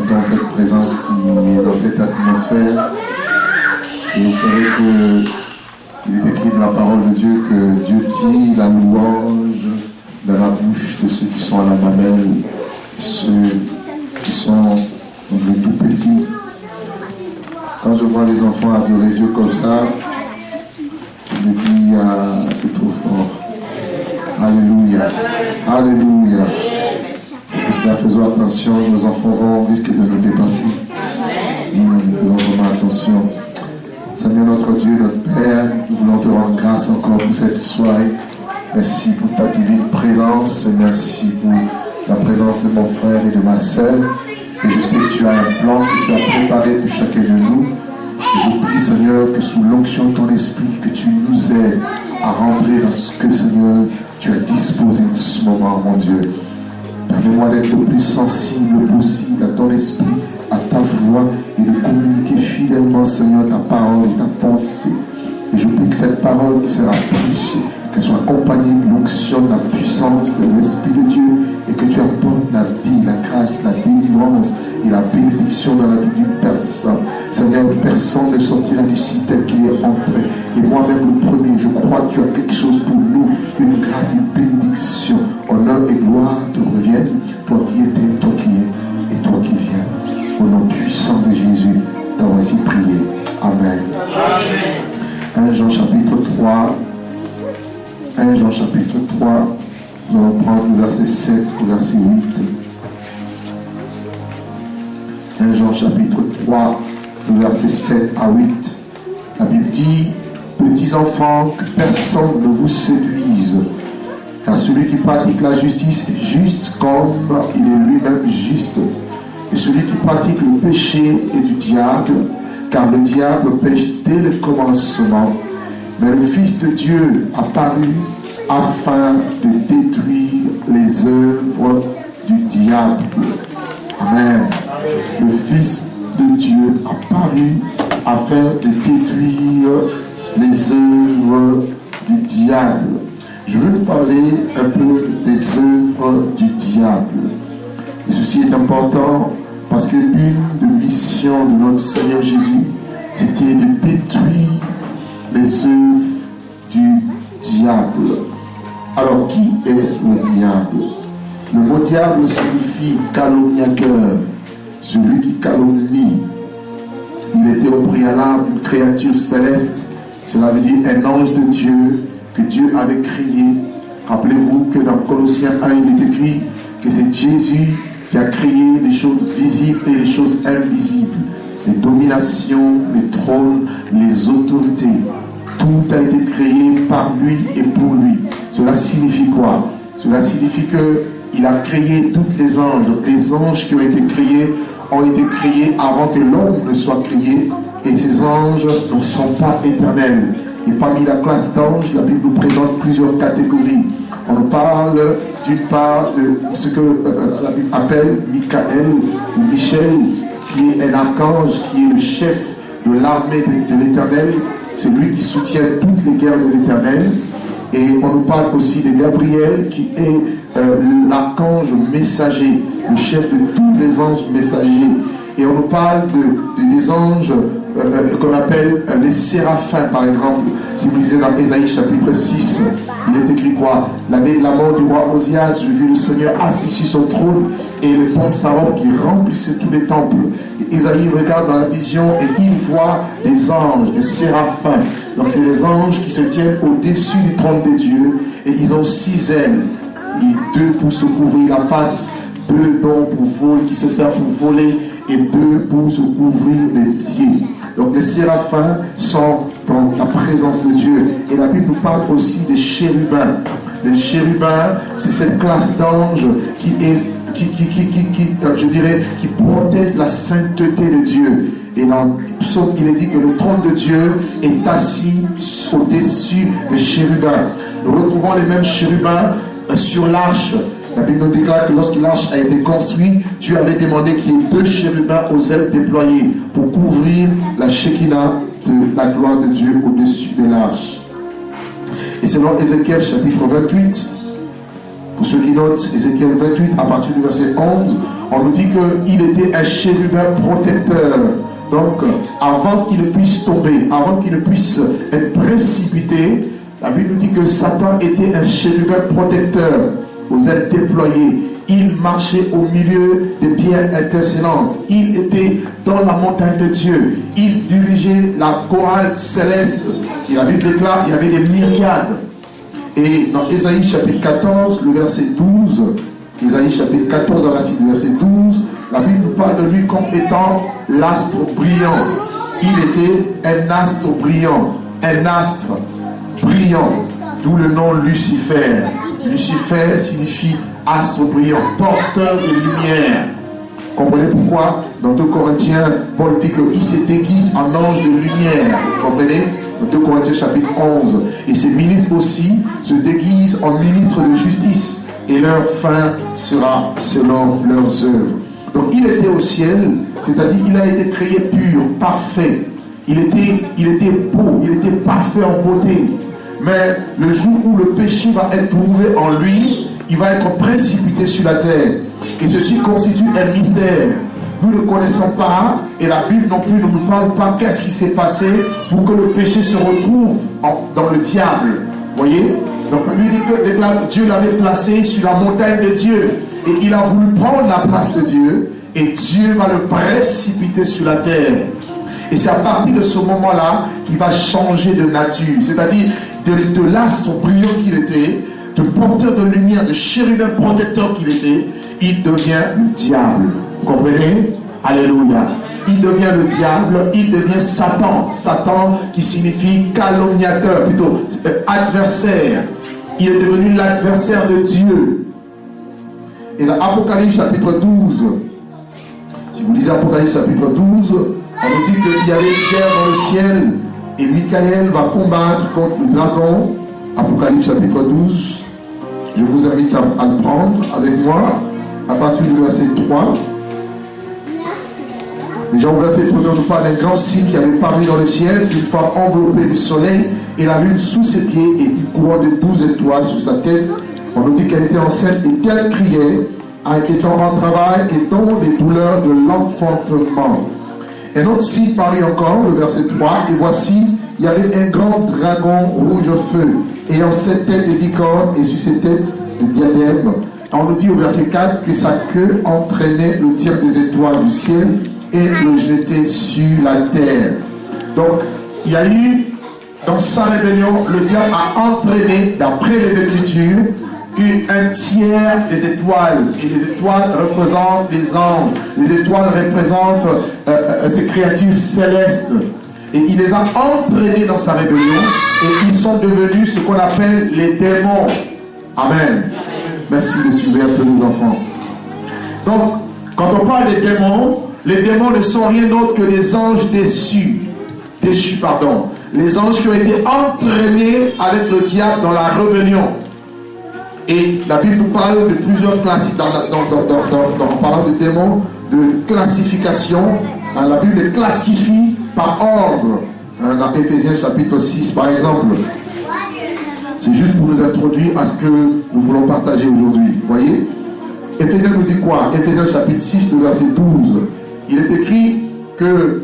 dans cette présence qui est dans cette atmosphère. Et vous savez qu'il est écrit dans la parole de Dieu que Dieu tire la louange dans la bouche de ceux qui sont à la mamelle, ceux qui sont les tout petits. Quand je vois les enfants adorer Dieu comme ça, je me dis, ah, c'est trop fort. Alléluia. Alléluia. C'est pour cela, faisons attention, nos enfants risquent de nous dépasser. Faisons vraiment attention. Seigneur notre Dieu, notre Père, nous voulons te rendre grâce encore pour cette soirée. Merci pour ta divine présence. Merci pour la présence de mon frère et de ma soeur. Et je sais que tu as un plan que tu as préparé pour chacun de nous. Et je prie, Seigneur, que sous l'onction de ton esprit, que tu nous aides à rentrer dans ce que, Seigneur, tu as disposé en ce moment, mon Dieu. Permets-moi d'être le plus sensible possible à ton esprit, à ta voix, et de communiquer fidèlement, Seigneur, ta parole et ta pensée. Et je prie que cette parole qui sera prêchée, qu'elle soit accompagnée de l'onction, de la puissance de l'Esprit de Dieu, et que tu apportes la vie, la grâce, la délivrance et la bénédiction dans la vie d'une personne. Seigneur, personne ne sortira d'ici tel qu'il est entré. Et moi-même le premier, je crois que tu as quelque chose pour nous, une grâce, une bénédiction. Honneur et gloire te reviennent, toi qui étais, toi qui es, et toi qui viens. Au nom puissant de Jésus, t'avons ainsi prié. Amen. Amen. 1 Jean chapitre 3. 1 Jean chapitre 3, nous allons prendre le verset 7 au verset 8. 1 Jean chapitre 3, le verset 7 à 8. La Bible dit, petits enfants, que personne ne vous séduise, car celui qui pratique la justice est juste comme il est lui-même juste. Et celui qui pratique le péché est du diable, car le diable pêche dès le commencement. Mais le Fils de Dieu apparut afin de détruire les œuvres du diable. Amen. Le Fils de Dieu apparut afin de détruire les œuvres du diable. Je veux vous parler un peu des œuvres du diable. Et ceci est important parce qu'une des missions de notre Seigneur Jésus, c'était de détruire les œuvres du diable. Alors, qui est le diable? Le mot diable signifie calomniateur, celui qui calomnie. Il était au préalable une créature céleste, cela veut dire un ange de Dieu que Dieu avait créé. Rappelez-vous que dans Colossiens 1, il est écrit que c'est Jésus qui a créé les choses visibles et les choses invisibles, les dominations, les trônes, les autorités. Tout a été créé par lui et pour lui. Cela signifie quoi? Cela signifie qu'il a créé tous les anges. Donc les anges qui ont été créés avant que l'homme ne soit créé. Et ces anges ne sont pas éternels. Et parmi la classe d'anges, la Bible nous présente plusieurs catégories. On nous parle d'une part de ce que la Bible appelle Michael ou Michel, qui est un archange, qui est le chef de l'armée de l'Éternel. C'est lui qui soutient toutes les guerres de l'Éternel. Et on nous parle aussi de Gabriel, qui est l'archange messager, le chef de tous les anges messagers. Et on nous parle des anges qu'on appelle les séraphins, par exemple. Si vous lisez dans Ésaïe chapitre 6, il est écrit quoi? L'année de la mort du roi Osias, je vis le Seigneur assis sur son trône et le fond de sa robe qui remplissait tous les temples. Et Ésaïe regarde dans la vision et il voit les anges, les séraphins. Donc c'est les anges qui se tiennent au-dessus du trône de Dieu et ils ont 6 ailes. Et 2 pour se couvrir la face, 2 dons pour voler, qui se servent pour voler et 2 pour se couvrir les pieds. Donc les séraphins sont dans la présence de Dieu. Et la Bible nous parle aussi des chérubins. Les chérubins, c'est cette classe d'anges qui protège la sainteté de Dieu. Et dans le psaume, il est dit que le trône de Dieu est assis au-dessus des chérubins. Nous retrouvons les mêmes chérubins sur l'arche. La Bible nous déclare que lorsque l'arche a été construite, Dieu avait demandé qu'il y ait 2 chérubins aux ailes déployées pour couvrir la Shekinah de la gloire de Dieu au-dessus de l'arche. Et selon Ézéchiel chapitre 28, pour ceux qui notent Ézéchiel 28, à partir du verset 11, On nous dit qu'il était un chérubin protecteur. Donc, avant qu'il ne puisse tomber, avant qu'il ne puisse être précipité, la Bible nous dit que Satan était un chérubin protecteur aux ailes déployées. Il marchait au milieu des pierres intercellentes. Il était dans la montagne de Dieu. Il dirigeait la chorale céleste. Et la Bible déclare qu'il y avait des myriades. Et dans Ésaïe chapitre 14, le verset 12, Ésaïe chapitre 14, dans la suite du verset 12, la Bible nous parle de lui comme étant l'astre brillant. Il était un astre brillant. Un astre brillant. D'où le nom Lucifer. Lucifer signifie astre brillant, porteur de lumière. Comprenez pourquoi dans 2 Corinthiens, Paul dit qu'il se déguise en ange de lumière. Comprenez? Dans 2 Corinthiens chapitre 11. Et ces ministres aussi se déguisent en ministres de justice. Et leur fin sera selon leurs œuvres. Donc il était au ciel, c'est-à-dire il a été créé pur, parfait. Il était beau, il était parfait en beauté. Mais le jour où le péché va être trouvé en lui, il va être précipité sur la terre. Et ceci constitue un mystère. Nous ne connaissons pas, et la Bible non plus ne nous parle pas qu'est-ce qui s'est passé pour que le péché se retrouve dans le diable. Voyez? Donc lui dit que Dieu l'avait placé sur la montagne de Dieu. Et il a voulu prendre la place de Dieu. Et Dieu va le précipiter sur la terre. Et c'est à partir de ce moment-là qu'il va changer de nature. C'est-à-dire de l'astre brillant qu'il était, de porteur de lumière, de chérubin protecteur qu'il était, il devient le diable. Vous comprenez? Alléluia. Il devient le diable, il devient Satan. Satan qui signifie calomniateur, plutôt adversaire. Il est devenu l'adversaire de Dieu. Et dans Apocalypse chapitre 12, si vous lisez Apocalypse chapitre 12, on nous dit qu'il y avait une guerre dans le ciel et Michael va combattre contre le dragon. Apocalypse chapitre 12. Je vous invite à le prendre avec moi à partir du verset 3. Déjà au verset 1, on nous parle d'un grand signe qui avait paru dans le ciel, une femme enveloppée du soleil et la lune sous ses pieds et une couronne de 12 étoiles sur sa tête. On nous dit qu'elle était enceinte et qu'elle criait, étant en travail et dont les douleurs de l'enfantement. Un autre signe parut encore, le verset 3, et voici, il y avait un grand dragon rouge feu, ayant 7 têtes et 10 cornes, et sur ses têtes des diadèmes. On nous dit au verset 4 que sa queue entraînait le tiers des étoiles du ciel et le jetait sur la terre. Donc, il y a eu, dans sa rébellion, le diable a entraîné, d'après les Écritures, un tiers des étoiles. Et les étoiles représentent les anges. Les étoiles représentent ces créatures célestes. Et il les a entraînés dans sa rébellion. Et ils sont devenus ce qu'on appelle les démons. Amen. Merci de suivre un peu nos enfants. Donc, quand on parle des démons, les démons ne sont rien d'autre que des anges déchus. Les anges qui ont été entraînés avec le diable dans la rébellion. Et la Bible nous parle de plusieurs classes, en parlant de démons, de classification. La Bible les classifie par ordre. Dans Éphésiens chapitre 6 par exemple. C'est juste pour nous introduire à ce que nous voulons partager aujourd'hui. Vous voyez? Éphésiens nous dit quoi? Éphésiens chapitre 6, le verset 12. Il est écrit que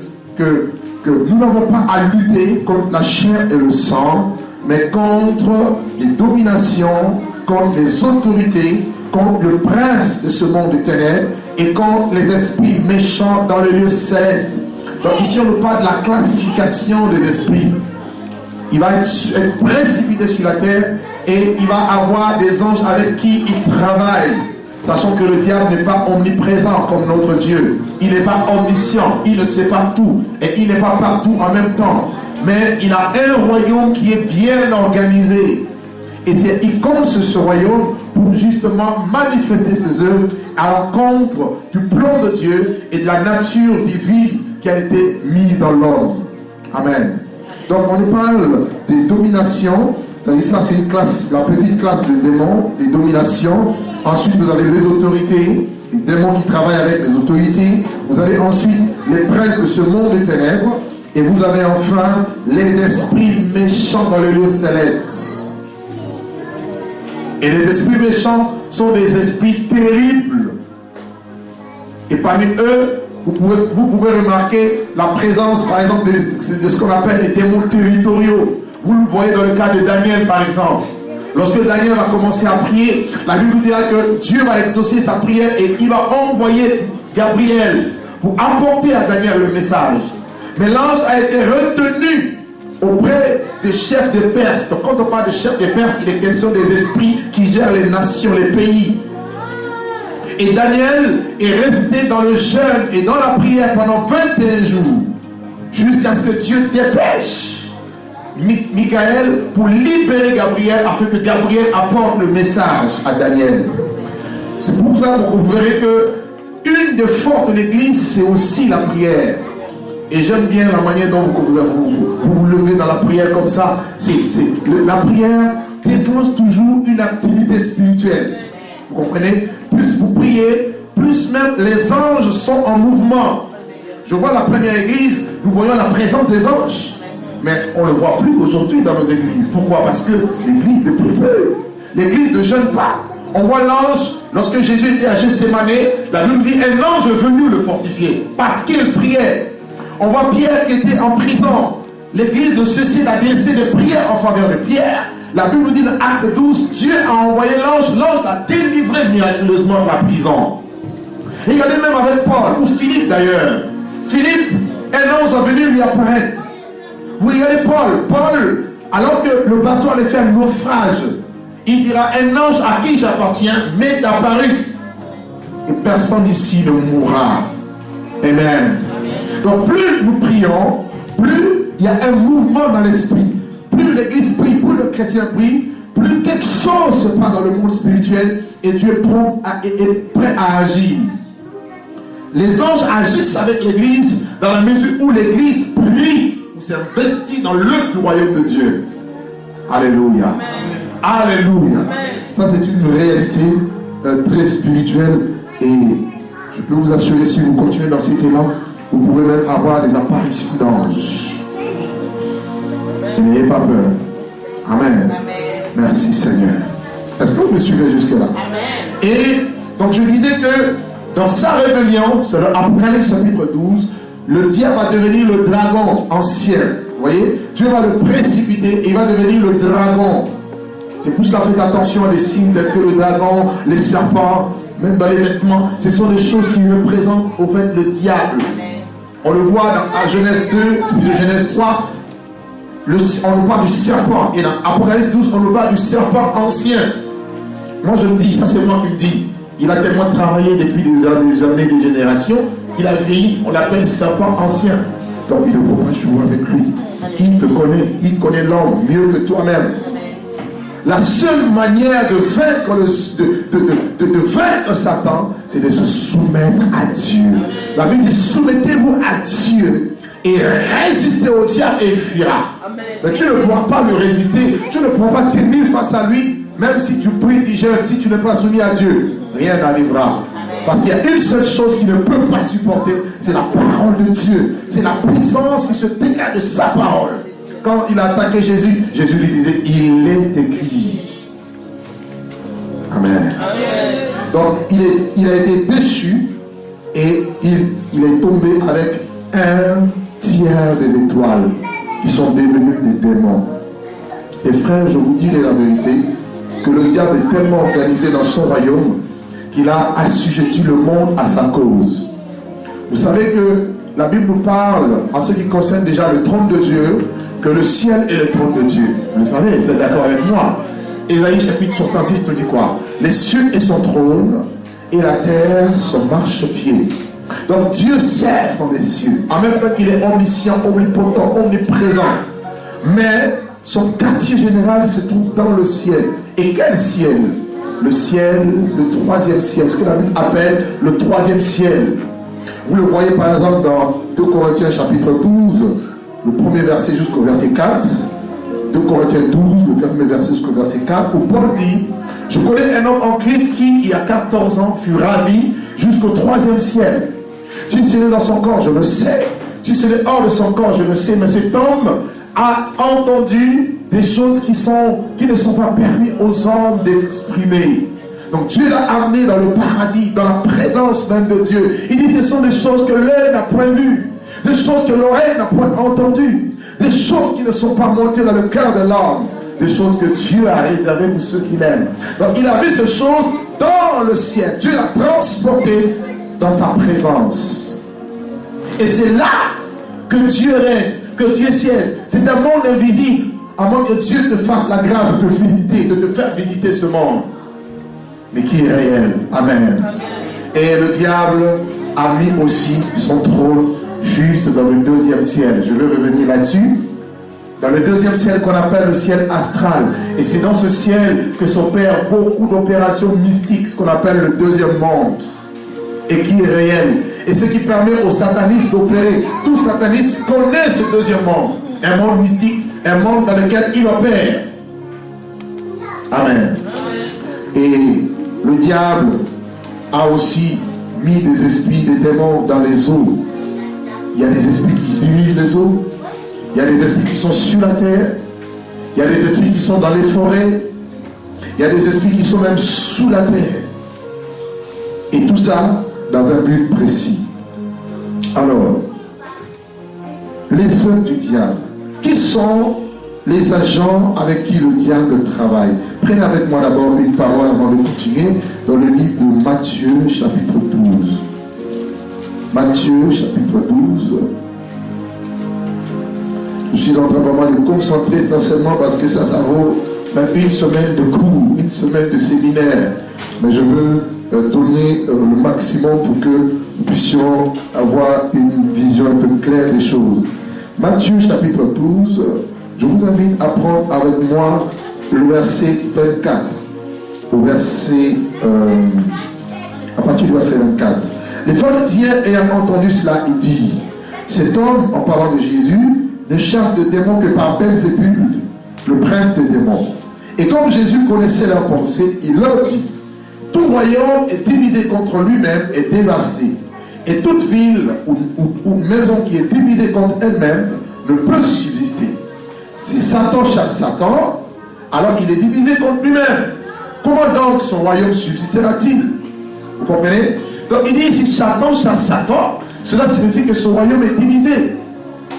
nous n'avons pas à lutter contre la chair et le sang, mais contre les dominations, contre les autorités, contre le prince de ce monde de ténèbres et contre les esprits méchants dans le lieu céleste. Donc ici on nous parle de la classification des esprits. Il va être précipité sur la terre et il va avoir des anges avec qui il travaille. Sachant que le diable n'est pas omniprésent comme notre Dieu. Il n'est pas omniscient, il ne sait pas tout. Et il n'est pas partout en même temps. Mais il a un royaume qui est bien organisé. Et il compte sur ce royaume pour justement manifester ses œuvres à l'encontre du plan de Dieu et de la nature divine qui a été mise dans l'ordre. Amen. Donc on nous parle des dominations. Ça c'est une classe, la petite classe des démons, les dominations. Ensuite vous avez les autorités, les démons qui travaillent avec les autorités. Vous avez ensuite les princes de ce monde des ténèbres. Et vous avez enfin les esprits méchants dans le lieu céleste. Et les esprits méchants sont des esprits terribles. Et parmi eux, vous pouvez remarquer la présence, par exemple, de ce qu'on appelle les démons territoriaux. Vous le voyez dans le cas de Daniel, par exemple. Lorsque Daniel va commencer à prier, la Bible nous dira que Dieu va exaucer sa prière et il va envoyer Gabriel pour apporter à Daniel le message. Mais l'ange a été retenu auprès des chefs des Perses. Donc quand on parle de chefs des Perses, il est question des esprits qui gèrent les nations, les pays. Et Daniel est resté dans le jeûne et dans la prière pendant 21 jours, jusqu'à ce que Dieu dépêche Michael pour libérer Gabriel, afin que Gabriel apporte le message à Daniel. C'est pour ça que vous verrez que une des forces de l'église, c'est aussi la prière. Et j'aime bien la manière dont vous levez dans la prière comme ça. La prière déclenche toujours une activité spirituelle. Vous comprenez? Plus vous priez, plus même les anges sont en mouvement. Je vois la première église, nous voyons la présence des anges. Mais on ne le voit plus aujourd'hui dans nos églises. Pourquoi? Parce que l'église ne prie peu. L'église ne jeûne pas. On voit l'ange, lorsque Jésus était à Gethsémane, la Bible dit un ange est venu le fortifier parce qu'il priait. On voit Pierre qui était en prison. L'église ne cessait d'adresser des prières en faveur de Pierre. La Bible nous dit dans Acte 12, Dieu a envoyé l'ange l'a délivré miraculeusement de la prison. Et regardez même avec Paul, ou Philippe d'ailleurs. Philippe, un ange est venu lui apparaître. Vous regardez Paul, alors que le bateau allait faire un naufrage, il dira, un ange à qui j'appartiens m'est apparu. Et personne ici ne mourra. Amen. Donc plus nous prions, plus il y a un mouvement dans l'esprit. Plus l'église prie, plus le chrétien prie, plus quelque chose se passe dans le monde spirituel et Dieu est prêt à agir. Les anges agissent avec l'église dans la mesure où l'église prie. S'investit dans l'œuvre du royaume de Dieu. Alléluia. Amen. Alléluia. Amen. Ça, c'est une réalité très spirituelle. Et je peux vous assurer, si vous continuez dans cet élan, vous pouvez même avoir des apparitions d'anges. Et n'ayez pas peur. Amen. Amen. Merci Seigneur. Est-ce que vous me suivez jusque-là? Amen. Et donc, je disais que dans sa rébellion, c'est l'Apocalypse chapitre 12, le diable va devenir le dragon ancien. Vous voyez? Dieu va le précipiter et il va devenir le dragon. C'est pour cela faites attention à des signes tels que le dragon, les serpents, même dans les vêtements. Ce sont des choses qui représentent au fait le diable. On le voit dans Genèse 2, puis de Genèse 3. On nous parle du serpent. Et dans Apocalypse 12, on nous parle du serpent ancien. Moi je me dis, ça c'est moi qui me dis. Il a tellement travaillé depuis des années, des générations, qu'il a vieilli, on l'appelle serpent ancien. Donc il ne faut pas jouer avec lui. Il te connaît, il connaît l'homme mieux que toi-même. La seule manière de vaincre, de vaincre Satan, c'est de se soumettre à Dieu. La Bible dit, soumettez-vous à Dieu et résistez au diable et il fuira. Mais tu ne pourras pas lui résister, tu ne pourras pas tenir face à lui, même si tu pries, tu jeûnes, si tu n'es pas soumis à Dieu. Rien n'arrivera. Parce qu'il y a une seule chose qu'il ne peut pas supporter, c'est la parole de Dieu. C'est la puissance qui se dégage de sa parole. Quand il a attaqué Jésus, Jésus lui disait, il est écrit. Amen. Amen. Donc il a été déchu et il est tombé avec un tiers des étoiles qui sont devenues des démons. Et frère, je vous dirai la vérité, que le diable est tellement organisé dans son royaume qu'il a assujetti le monde à sa cause. Vous savez que la Bible nous parle, en ce qui concerne déjà le trône de Dieu, que le ciel est le trône de Dieu. Vous le savez, vous êtes d'accord avec moi? Ésaïe chapitre 70 nous dit quoi? Les cieux est son trône et la terre son marchepied. Donc Dieu sert dans les cieux. En même temps qu'il est omniscient, omnipotent, omniprésent. Mais son quartier général se trouve dans le ciel. Et quel ciel? Le ciel, le troisième ciel, ce que la Bible appelle le troisième ciel. Vous le voyez par exemple dans 2 Corinthiens chapitre 12, le premier verset jusqu'au verset 4. 2 Corinthiens 12, le premier verset jusqu'au verset 4, où Paul dit, je connais un homme en Christ qui, il y a 14 ans, fut ravi jusqu'au troisième ciel. Si c'est dans son corps, je le sais. Si c'est hors de son corps, je le sais. Mais cet homme a entendu des choses qui ne sont pas permises aux hommes d'exprimer. Donc Dieu l'a amené dans le paradis, dans la présence même de Dieu. Il dit ce sont des choses que l'œil n'a point vues, des choses que l'oreille n'a point entendues, des choses qui ne sont pas montées dans le cœur de l'homme, des choses que Dieu a réservées pour ceux qui l'aiment. Donc il a vu ces choses dans le ciel. Dieu l'a transporté dans sa présence. Et c'est là que Dieu règne, que Dieu siège. C'est un monde invisible, à moins que Dieu te fasse la grâce de te visiter, de te faire visiter ce monde, mais qui est réel. Amen. Et le diable a mis aussi son trône juste dans le deuxième ciel. Je veux revenir là-dessus. Dans le deuxième ciel qu'on appelle le ciel astral. Et c'est dans ce ciel que s'opèrent beaucoup d'opérations mystiques, ce qu'on appelle le deuxième monde, et qui est réel. Et ce qui permet aux satanistes d'opérer. Tout sataniste connaît ce deuxième monde. Un monde mystique, un monde dans lequel il opère. Amen. Et le diable a aussi mis des esprits, des démons dans les eaux. Il y a des esprits qui dirigent les eaux. Il y a des esprits qui sont sur la terre. Il y a des esprits qui sont dans les forêts. Il y a des esprits qui sont même sous la terre. Et tout ça dans un but précis. Alors, les œuvres du diable. Qui sont les agents avec qui le diable travaille? Prenez avec moi d'abord une parole avant de continuer dans le livre de Matthieu chapitre 12. Matthieu chapitre 12. Je suis en train vraiment de concentrer cet enseignement parce que ça vaut même une semaine de cours, une semaine de séminaire. Mais je veux donner le maximum pour que nous puissions avoir une vision un peu claire des choses. Matthieu chapitre 12, je vous invite à prendre avec moi le verset 24. Au verset, à partir du verset 24. Les pharisiens ayant entendu cela, ils disent, cet homme, en parlant de Jésus, ne chasse de démons que par Belzébul, le prince des démons. Et comme Jésus connaissait leurs pensées, il leur dit, tout royaume est divisé contre lui-même et dévasté. Et toute ville ou maison qui est divisée contre elle-même ne peut subsister. Si Satan chasse Satan, alors il est divisé contre lui-même. Comment donc son royaume subsistera-t-il? Vous comprenez? Donc il dit, si Satan chasse Satan, cela signifie que son royaume est divisé.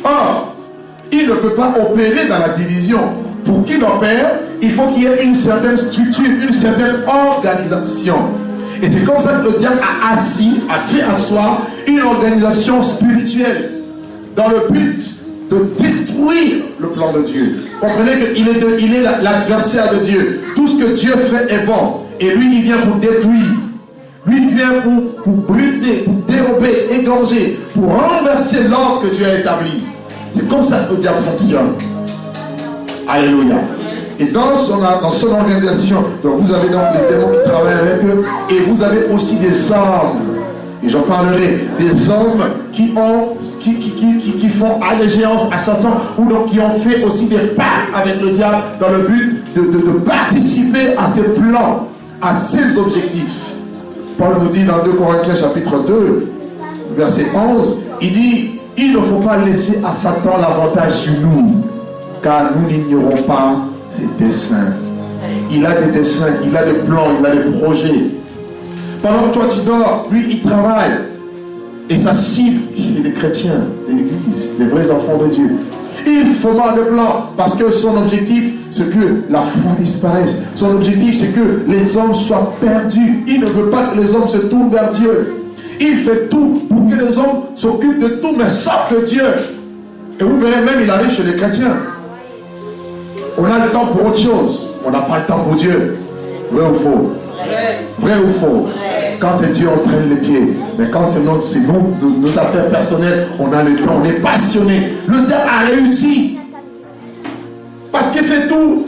Or, il ne peut pas opérer dans la division. Pour qu'il opère, il faut qu'il y ait une certaine structure, une certaine organisation. Et c'est comme ça que le diable a fait asseoir une organisation spirituelle dans le but de détruire le plan de Dieu. Comprenez qu'il est l'adversaire de Dieu. Tout ce que Dieu fait est bon. Et lui, il vient pour détruire. Lui, il vient pour briser, pour dérober, égorger, pour renverser l'ordre que Dieu a établi. C'est comme ça que le diable fonctionne. Alléluia. Et dans son organisation, donc vous avez donc les démons qui travaillent avec eux, et vous avez aussi des hommes, et j'en parlerai, des hommes qui font allégeance à Satan, ou donc qui ont fait aussi des pactes avec le diable dans le but de participer à ses plans, à ses objectifs. Paul nous dit dans 2 Corinthiens chapitre 2, verset 11, il dit, il ne faut pas laisser à Satan l'avantage sur nous, car nous n'ignorons pas ses desseins. Il a des desseins, il a des plans, il a des projets. Pendant que toi tu dors, lui il travaille. Et sa cible, il est des chrétiens, de l'église, des vrais enfants de Dieu. Il fomente des plans parce que son objectif, c'est que la foi disparaisse. Son objectif, c'est que les hommes soient perdus. Il ne veut pas que les hommes se tournent vers Dieu. Il fait tout pour que les hommes s'occupent de tout, mais sauf de Dieu. Et vous verrez même, il arrive chez les chrétiens. On a le temps pour autre chose. On n'a pas le temps pour Dieu. Vrai ou faux? Vrai ou faux? Quand c'est Dieu, on traîne les pieds. Mais quand c'est nos affaires personnelles, on a le temps, on est passionné. Le diable a réussi. Parce qu'il fait tout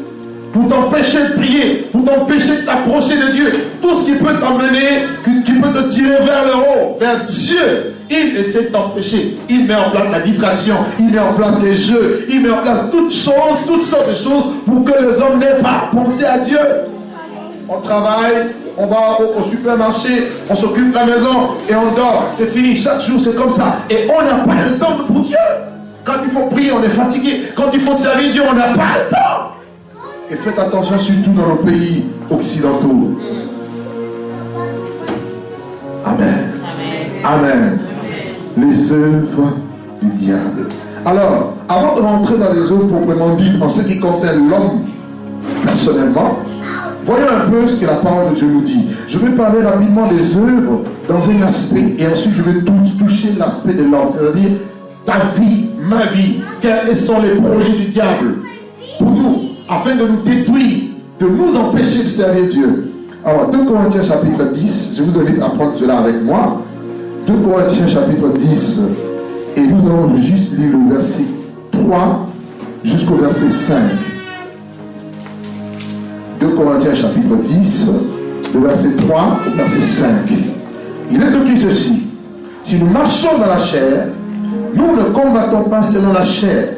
pour t'empêcher de prier, pour t'empêcher de t'approcher de Dieu. Tout ce qui peut t'emmener, qui peut te tirer vers le haut, vers Dieu, il essaie de t'empêcher. Il met en place la distraction, il met en place des jeux, il met en place toutes sortes de choses pour que les hommes n'aient pas pensé à Dieu. On travaille, on va au supermarché, on s'occupe de la maison et on dort. C'est fini, chaque jour c'est comme ça. Et on n'a pas le temps pour Dieu. Quand il faut prier, on est fatigué. Quand il faut servir Dieu, on n'a pas le temps. Et faites attention surtout dans nos pays occidentaux. Amen. Les œuvres du diable. Alors, avant de rentrer dans les œuvres proprement dites, en ce qui concerne l'homme personnellement, voyons un peu ce que la parole de Dieu nous dit. Je vais parler rapidement des œuvres dans un aspect, et ensuite je vais toucher l'aspect de l'homme, c'est-à-dire ta vie, ma vie. Quels sont les projets du diable pour nous, afin de nous détruire, de nous empêcher de servir Dieu. Alors, 2 Corinthiens chapitre 10, je vous invite à prendre cela avec moi. 2 Corinthiens chapitre 10, et nous allons juste lire le verset 3 jusqu'au verset 5. 2 Corinthiens chapitre 10, le verset 3 au verset 5. Il est écrit ceci: si nous marchons dans la chair, nous ne combattons pas selon la chair,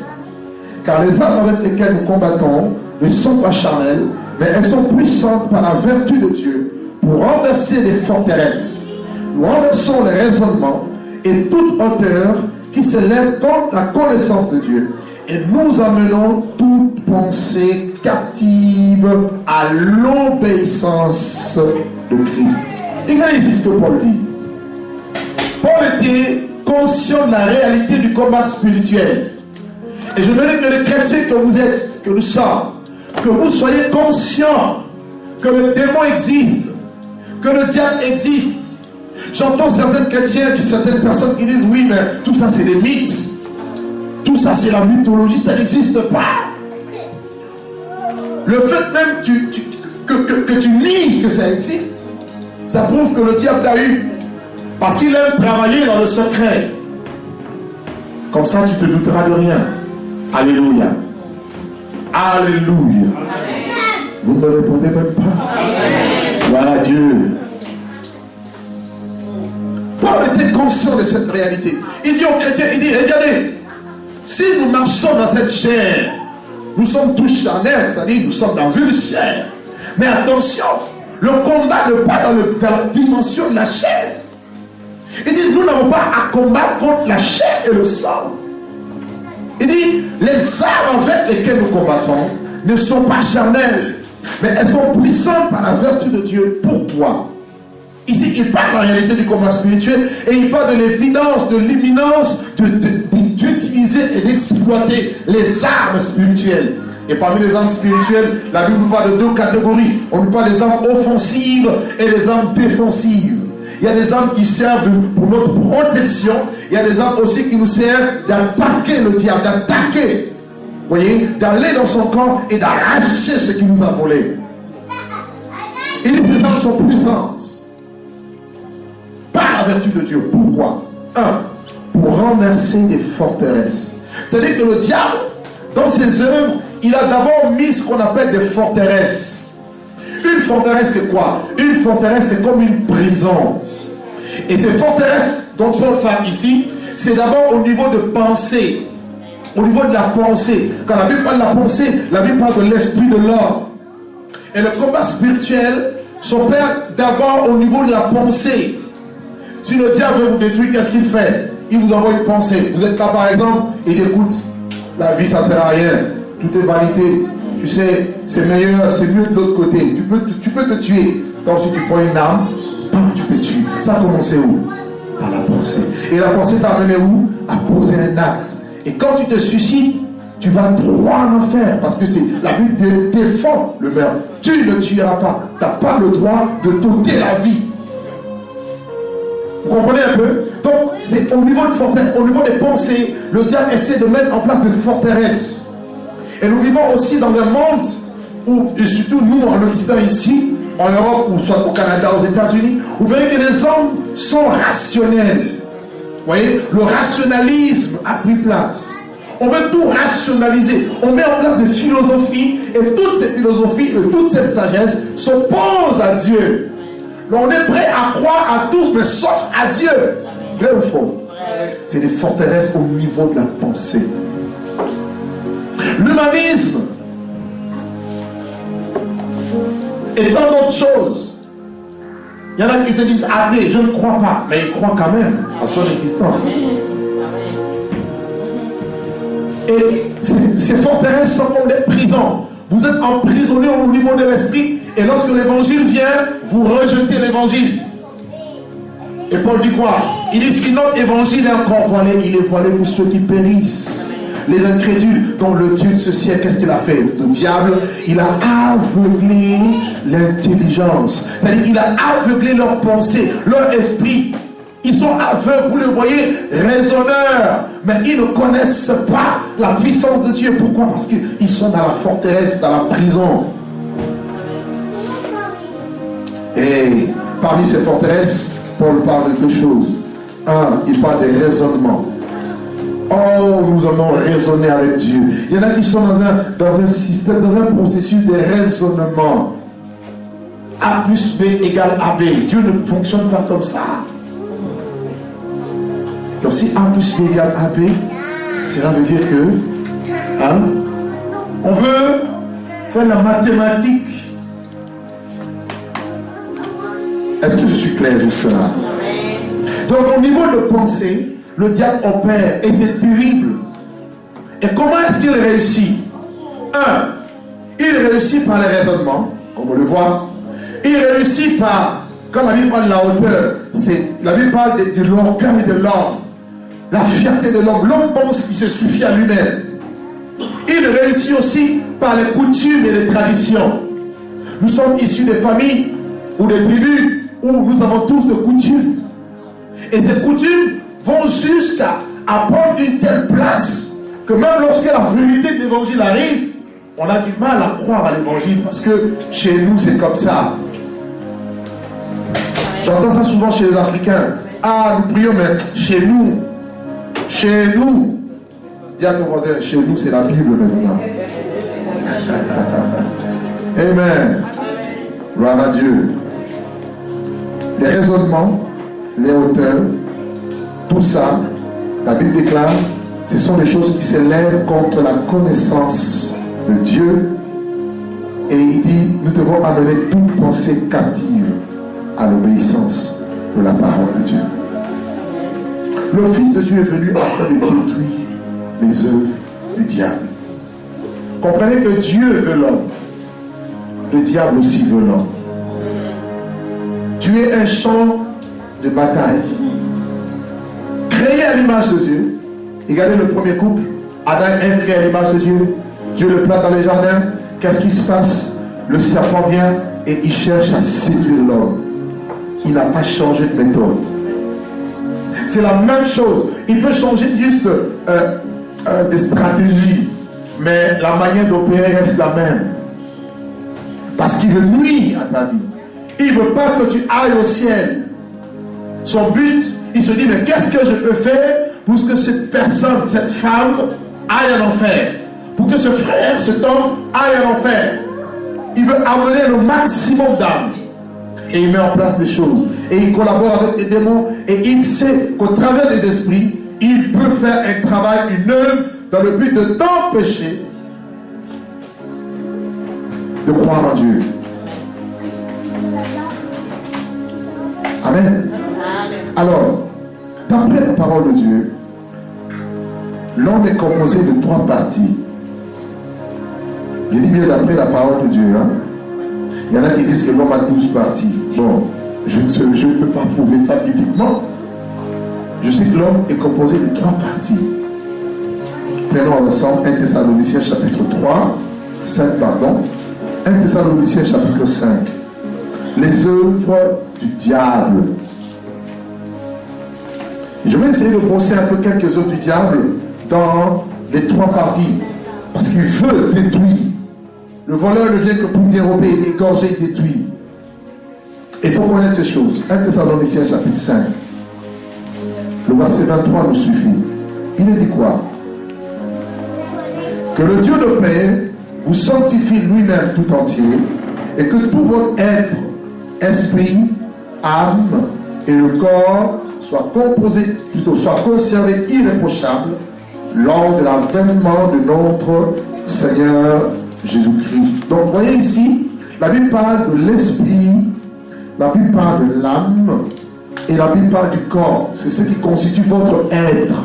car les armes avec lesquelles nous combattons ne sont pas charnelles, mais elles sont puissantes par la vertu de Dieu pour renverser les forteresses. Nous renversons les raisonnements et toute hauteur qui s'élève contre la connaissance de Dieu, et nous amenons toute pensée captive à l'obéissance de Christ. Regardez ici ce que Paul dit. Paul était conscient de la réalité du combat spirituel. Et je veux dire que les chrétiens que vous êtes, que nous sommes, que vous soyez conscients que le démon existe, que le diable existe. J'entends certains chrétiens, certaines personnes qui disent oui, mais tout ça c'est des mythes, tout ça c'est la mythologie, ça n'existe pas. Le fait même que tu nies que ça existe, ça prouve que le diable t'a eu, parce qu'il aime travailler dans le secret. Comme ça tu te douteras de rien. Alléluia. Alléluia. Vous ne me répondez même pas. Voilà Dieu. Paul était conscient de cette réalité. Il dit aux chrétiens, il dit, regardez, si nous marchons dans cette chair, nous sommes tous charnels, c'est-à-dire nous sommes dans une chair. Mais attention, le combat n'est pas dans la dimension de la chair. Il dit, nous n'avons pas à combattre contre la chair et le sang. Il dit, les armes avec lesquelles nous combattons ne sont pas charnelles, mais elles sont puissantes par la vertu de Dieu. Pourquoi? Ici, il parle en réalité du combat spirituel et il parle de l'évidence, de l'imminence d'utiliser et d'exploiter les armes spirituelles. Et parmi les armes spirituelles, la Bible nous parle de deux catégories. On nous parle des armes offensives et des armes défensives. Il y a des armes qui servent pour notre protection. Il y a des armes aussi qui nous servent d'attaquer le diable, d'attaquer. Vous voyez, d'aller dans son camp et d'arracher ce qu'il nous a volé. Et ces armes sont puissantes. Par la vertu de Dieu. Pourquoi? Pour renverser les forteresses. C'est-à-dire que le diable, dans ses œuvres, il a d'abord mis ce qu'on appelle des forteresses. Une forteresse, c'est quoi? Une forteresse, c'est comme une prison. Et ces forteresses dont on parle ici, c'est d'abord au niveau de pensée. Au niveau de la pensée. Quand la Bible parle de la pensée, la Bible parle de l'esprit de l'homme. Et le combat spirituel s'opère d'abord au niveau de la pensée. Si le diable veut vous détruire, qu'est-ce qu'il fait? Il vous envoie une pensée. Vous êtes là par exemple, il dit écoute, la vie ça sert à rien, tout est vanité. Tu sais, c'est meilleur, c'est mieux de l'autre côté. Tu peux te tuer. Donc si tu prends une arme, tu peux tuer. Ça a commencé où? Par la pensée. Et la pensée t'a amené où? À poser un acte. Et quand tu te suicides, tu vas droit en enfer. Parce que c'est la Bible défend le meurtre. Tu ne tueras pas. Tu n'as pas le droit de t'ôter la vie. Vous comprenez un peu? Donc, c'est au niveau des pensées, le diable essaie de mettre en place des forteresses. Et nous vivons aussi dans un monde où, et surtout nous en Occident ici, en Europe ou soit au Canada, aux États-Unis, vous verrez que les hommes sont rationnels. Vous voyez, le rationalisme a pris place. On veut tout rationaliser. On met en place des philosophies et toutes ces philosophies et toute cette sagesse s'opposent à Dieu. On est prêt à croire à tout, mais sauf à Dieu. Vrai ou faux? C'est des forteresses au niveau de la pensée. L'humanisme et tant d'autres choses. Il y en a qui se disent athées, je ne crois pas, mais ils croient quand même à son existence. Et ces forteresses sont comme des prisons. Vous êtes emprisonnés au niveau de l'esprit, et lorsque l'évangile vient, vous rejetez l'évangile. Et Paul dit quoi? Il dit si notre évangile est encore voilé, il est voilé pour ceux qui périssent. Les incrédules, dont le Dieu de ce siècle, qu'est-ce qu'il a fait? Le diable, il a aveuglé l'intelligence. C'est-à-dire, il a aveuglé leur pensée, leur esprit. Ils sont aveugles, vous le voyez, raisonneurs, mais ils ne connaissent pas la puissance de Dieu. Pourquoi? Parce qu'ils sont dans la forteresse, dans la prison. Et parmi ces forteresses, Paul parle de deux choses. Un, il parle des raisonnements. Oh, nous allons raisonner avec Dieu. Il y en a qui sont dans un système, dans un processus de raisonnement. A plus B égale AB. Dieu ne fonctionne pas comme ça. Donc si A plus B égale AB, cela veut dire que on veut faire la mathématique. Est-ce que je suis clair jusque-là? Donc au niveau de pensée, le diable opère et c'est terrible. Et comment est-ce qu'il réussit? Un, il réussit par les raisonnements, comme on le voit. Il réussit par, quand la Bible parle de la hauteur, la Bible parle de l'orgueil de l'homme, la fierté de l'homme. L'homme pense qu'il se suffit à lui-même. Il réussit aussi par les coutumes et les traditions. Nous sommes issus des familles ou des tribus où nous avons tous des coutumes. Et ces coutumes vont jusqu'à prendre une telle place que même lorsque la vérité de l'évangile arrive, on a du mal à croire à l'évangile parce que chez nous c'est comme ça. J'entends ça souvent chez les Africains. Ah, nous prions, mais chez nous, dis à ton voisin, chez nous c'est la Bible maintenant. Amen. Gloire à Dieu. Les raisonnements, les hauteurs, tout ça, la Bible déclare, ce sont des choses qui s'élèvent contre la connaissance de Dieu. Et il dit, nous devons amener toute pensée captive à l'obéissance de la parole de Dieu. Le Fils de Dieu est venu afin de détruire les œuvres du diable. Comprenez que Dieu veut l'homme. Le diable aussi veut l'homme. Tu es un champ de bataille. Créé à l'image de Dieu. Regardez le premier couple. Adam et Ève créés à l'image de Dieu. Dieu le plante dans les jardins. Qu'est-ce qui se passe? Le serpent vient et il cherche à séduire l'homme. Il n'a pas changé de méthode. C'est la même chose. Il peut changer juste de stratégie. Mais la manière d'opérer reste la même. Parce qu'il veut nuire à ta vie. Il ne veut pas que tu ailles au ciel. Son but, il se dit, mais qu'est-ce que je peux faire pour que cette personne, cette femme, aille en enfer? Pour que ce frère, cet homme, aille en enfer. Il veut amener le maximum d'âmes. Et il met en place des choses. Et il collabore avec les démons. Et il sait qu'au travers des esprits, il peut faire un travail, une œuvre, dans le but de t'empêcher de croire en Dieu. Amen. Alors, d'après la parole de Dieu, l'homme est composé de 3 parties. Je dis bien d'après la parole de Dieu. Hein? Il y en a qui disent que l'homme a 12 parties. Bon, je ne peux pas prouver ça bibliquement. Je sais que l'homme est composé de 3 parties. Prenons ensemble 1 Thessaloniciens chapitre 5, 1 Thessaloniciens chapitre 5. Les œuvres du diable. Je vais essayer de brosser un peu quelques œuvres du diable dans les 3 parties. Parce qu'il veut détruire. Le voleur ne vient que pour dérober, égorger, détruire. Il faut connaître ces choses. 1 Thessaloniciens chapitre 5. Le verset 23 nous suffit. Il dit quoi? Que le Dieu de paix vous sanctifie lui-même tout entier et que tout votre être, esprit, âme et le corps soit conservé irréprochable lors de l'avènement de notre Seigneur Jésus-Christ. Donc, vous voyez ici, la Bible parle de l'esprit, la Bible parle de l'âme et la Bible parle du corps. C'est ce qui constitue votre être.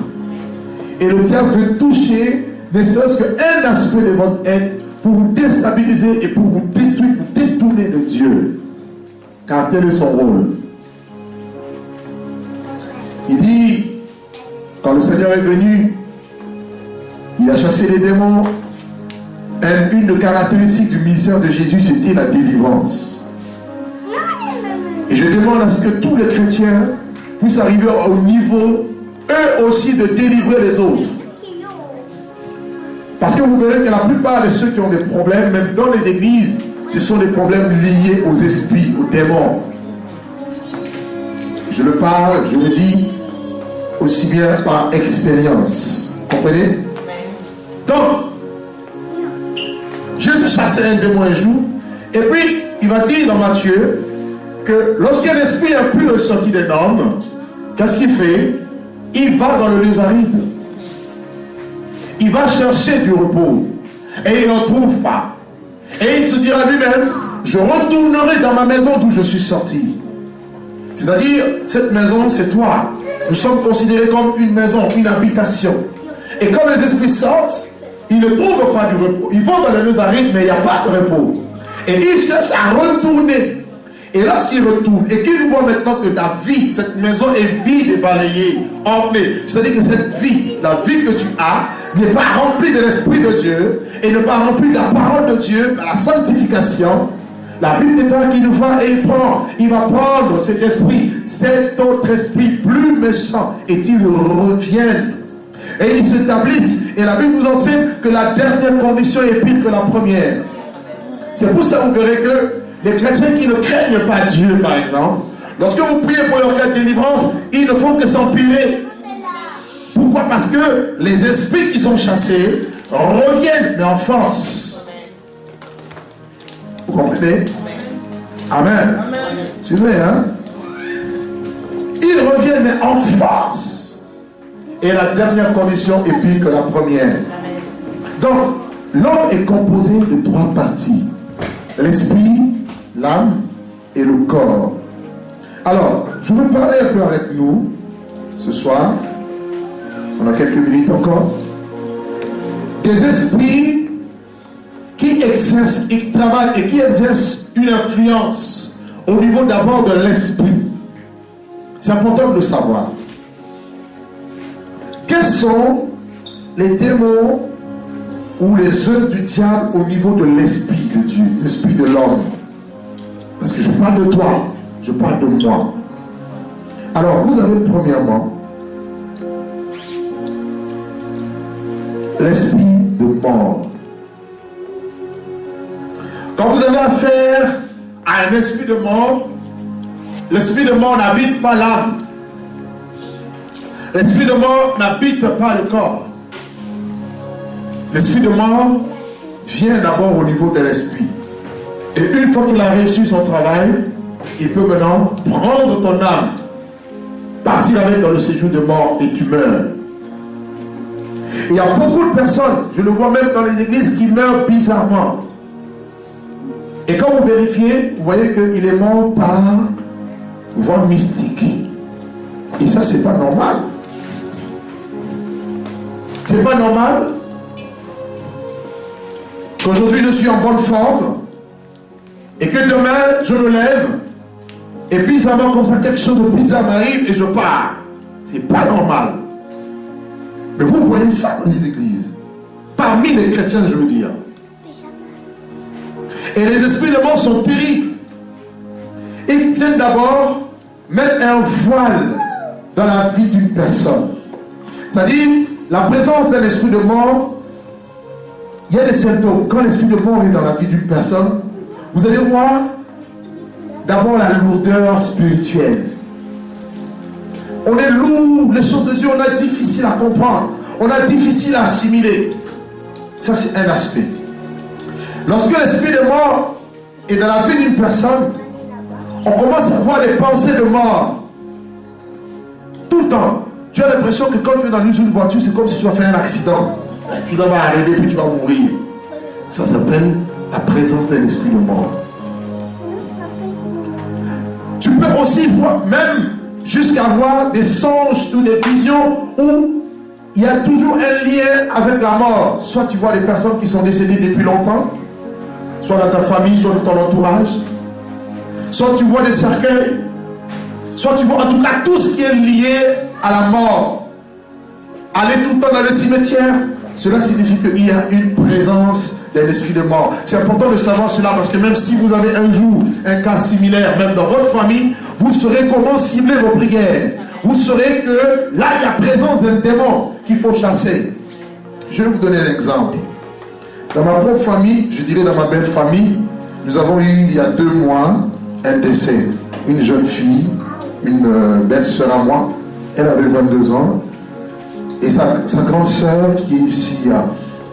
Et le diable veut toucher ne serait-ce qu'un aspect de votre être pour vous déstabiliser et pour vous détruire, vous détourner de Dieu. Car tel est son rôle. Quand le Seigneur est venu, il a chassé les démons. Une des caractéristiques du ministère de Jésus, c'était la délivrance. Et je demande à ce que tous les chrétiens puissent arriver au niveau, eux aussi, de délivrer les autres. Parce que vous verrez que la plupart de ceux qui ont des problèmes, même dans les églises, ce sont des problèmes liés aux esprits, aux démons. Je le parle, je le dis, aussi bien par expérience. Vous comprenez? Donc, Jésus chassait un démon un jour, et puis il va dire dans Matthieu que lorsqu'un esprit impur est sorti d'un homme, qu'est-ce qu'il fait? Il va dans le lieu aride. Il va chercher du repos, et il n'en trouve pas. Et il se dira lui-même, je retournerai dans ma maison d'où je suis sorti. C'est-à-dire, cette maison, c'est toi. Nous sommes considérés comme une maison, une habitation. Et quand les esprits sortent, ils ne trouvent pas du repos. Ils vont dans le lieu aride, mais il n'y a pas de repos. Et ils cherchent à retourner. Et lorsqu'ils retournent, et qu'ils voient maintenant que ta vie, cette maison est vide et balayée, emmenée. C'est-à-dire que cette vie, la vie que tu as, n'est pas remplie de l'Esprit de Dieu, et n'est pas remplie de la parole de Dieu, par la sanctification. La Bible déclare qu'il va et il va prendre cet esprit, cet autre esprit plus méchant, et ils reviennent. Et ils s'établissent. Et la Bible nous enseigne que la dernière condition est pire que la première. C'est pour ça que vous verrez que les chrétiens qui ne craignent pas Dieu, par exemple, lorsque vous priez pour leur cas de délivrance, ils ne font que s'empiler. Pourquoi? Parce que les esprits qui sont chassés reviennent, mais en force. Vous comprenez? Amen. Suivez, hein? Ils reviennent, mais en force. Et la dernière condition est pire que la première. Donc, l'homme est composé de 3 parties. L'esprit, l'âme et le corps. Alors, je veux parler un peu avec nous ce soir. On a quelques minutes encore. Des esprits qui exercent, qui travaillent et qui exercent une influence au niveau d'abord de l'esprit. C'est important de le savoir. Quels sont les démons ou les œuvres du diable au niveau de l'esprit de Dieu, l'esprit de l'homme? Parce que je parle de toi, je parle de moi. Alors, vous avez premièrement l'esprit de mort. Quand vous avez affaire à un esprit de mort, l'esprit de mort n'habite pas l'âme. L'esprit de mort n'habite pas le corps. L'esprit de mort vient d'abord au niveau de l'esprit. Et une fois qu'il a réussi son travail, il peut maintenant prendre ton âme, partir avec dans le séjour de mort et tu meurs. Il y a beaucoup de personnes, je le vois même dans les églises, qui meurent bizarrement. Et quand vous vérifiez, vous voyez qu'il est mort par voie mystique. Et ça, c'est pas normal. C'est pas normal qu'aujourd'hui je suis en bonne forme et que demain je me lève et bizarrement comme ça quelque chose de bizarre m'arrive et je pars. C'est pas normal. Mais vous voyez ça dans les églises. Parmi les chrétiens, je veux dire. Et les esprits de mort sont terribles. Ils viennent d'abord mettre un voile dans la vie d'une personne. C'est-à-dire, la présence d'un esprit de mort, il y a des symptômes. Quand l'esprit de mort est dans la vie d'une personne, vous allez voir d'abord la lourdeur spirituelle. On est lourd, les choses de Dieu, on a difficile à comprendre, on a difficile à assimiler. Ça, c'est un aspect. Lorsque l'esprit de mort est dans la vie d'une personne, on commence à voir des pensées de mort. Tout le temps. Tu as l'impression que quand tu es dans une voiture, c'est comme si tu vas faire un accident. L'accident va arriver puis tu vas mourir. Ça s'appelle la présence d'un esprit de mort. Tu peux aussi voir, même jusqu'à voir des songes ou des visions où il y a toujours un lien avec la mort. Soit tu vois des personnes qui sont décédées depuis longtemps, soit dans ta famille, soit dans ton entourage. Soit tu vois des cercueils, soit tu vois en tout cas tout ce qui est lié à la mort. aller tout le temps dans le cimetière, cela signifie qu'il y a une présence d'un esprit de mort. C'est important de savoir cela parce que même si vous avez un jour un cas similaire, même dans votre famille, vous saurez comment cibler vos prières. Vous saurez que là, il y a présence d'un démon qu'il faut chasser. Je vais vous donner un exemple. Dans ma propre famille, je dirais dans ma belle famille, nous avons eu il y a 2 mois un décès. Une jeune fille, une belle sœur à moi, elle avait 22 ans. Et sa grande sœur qui est ici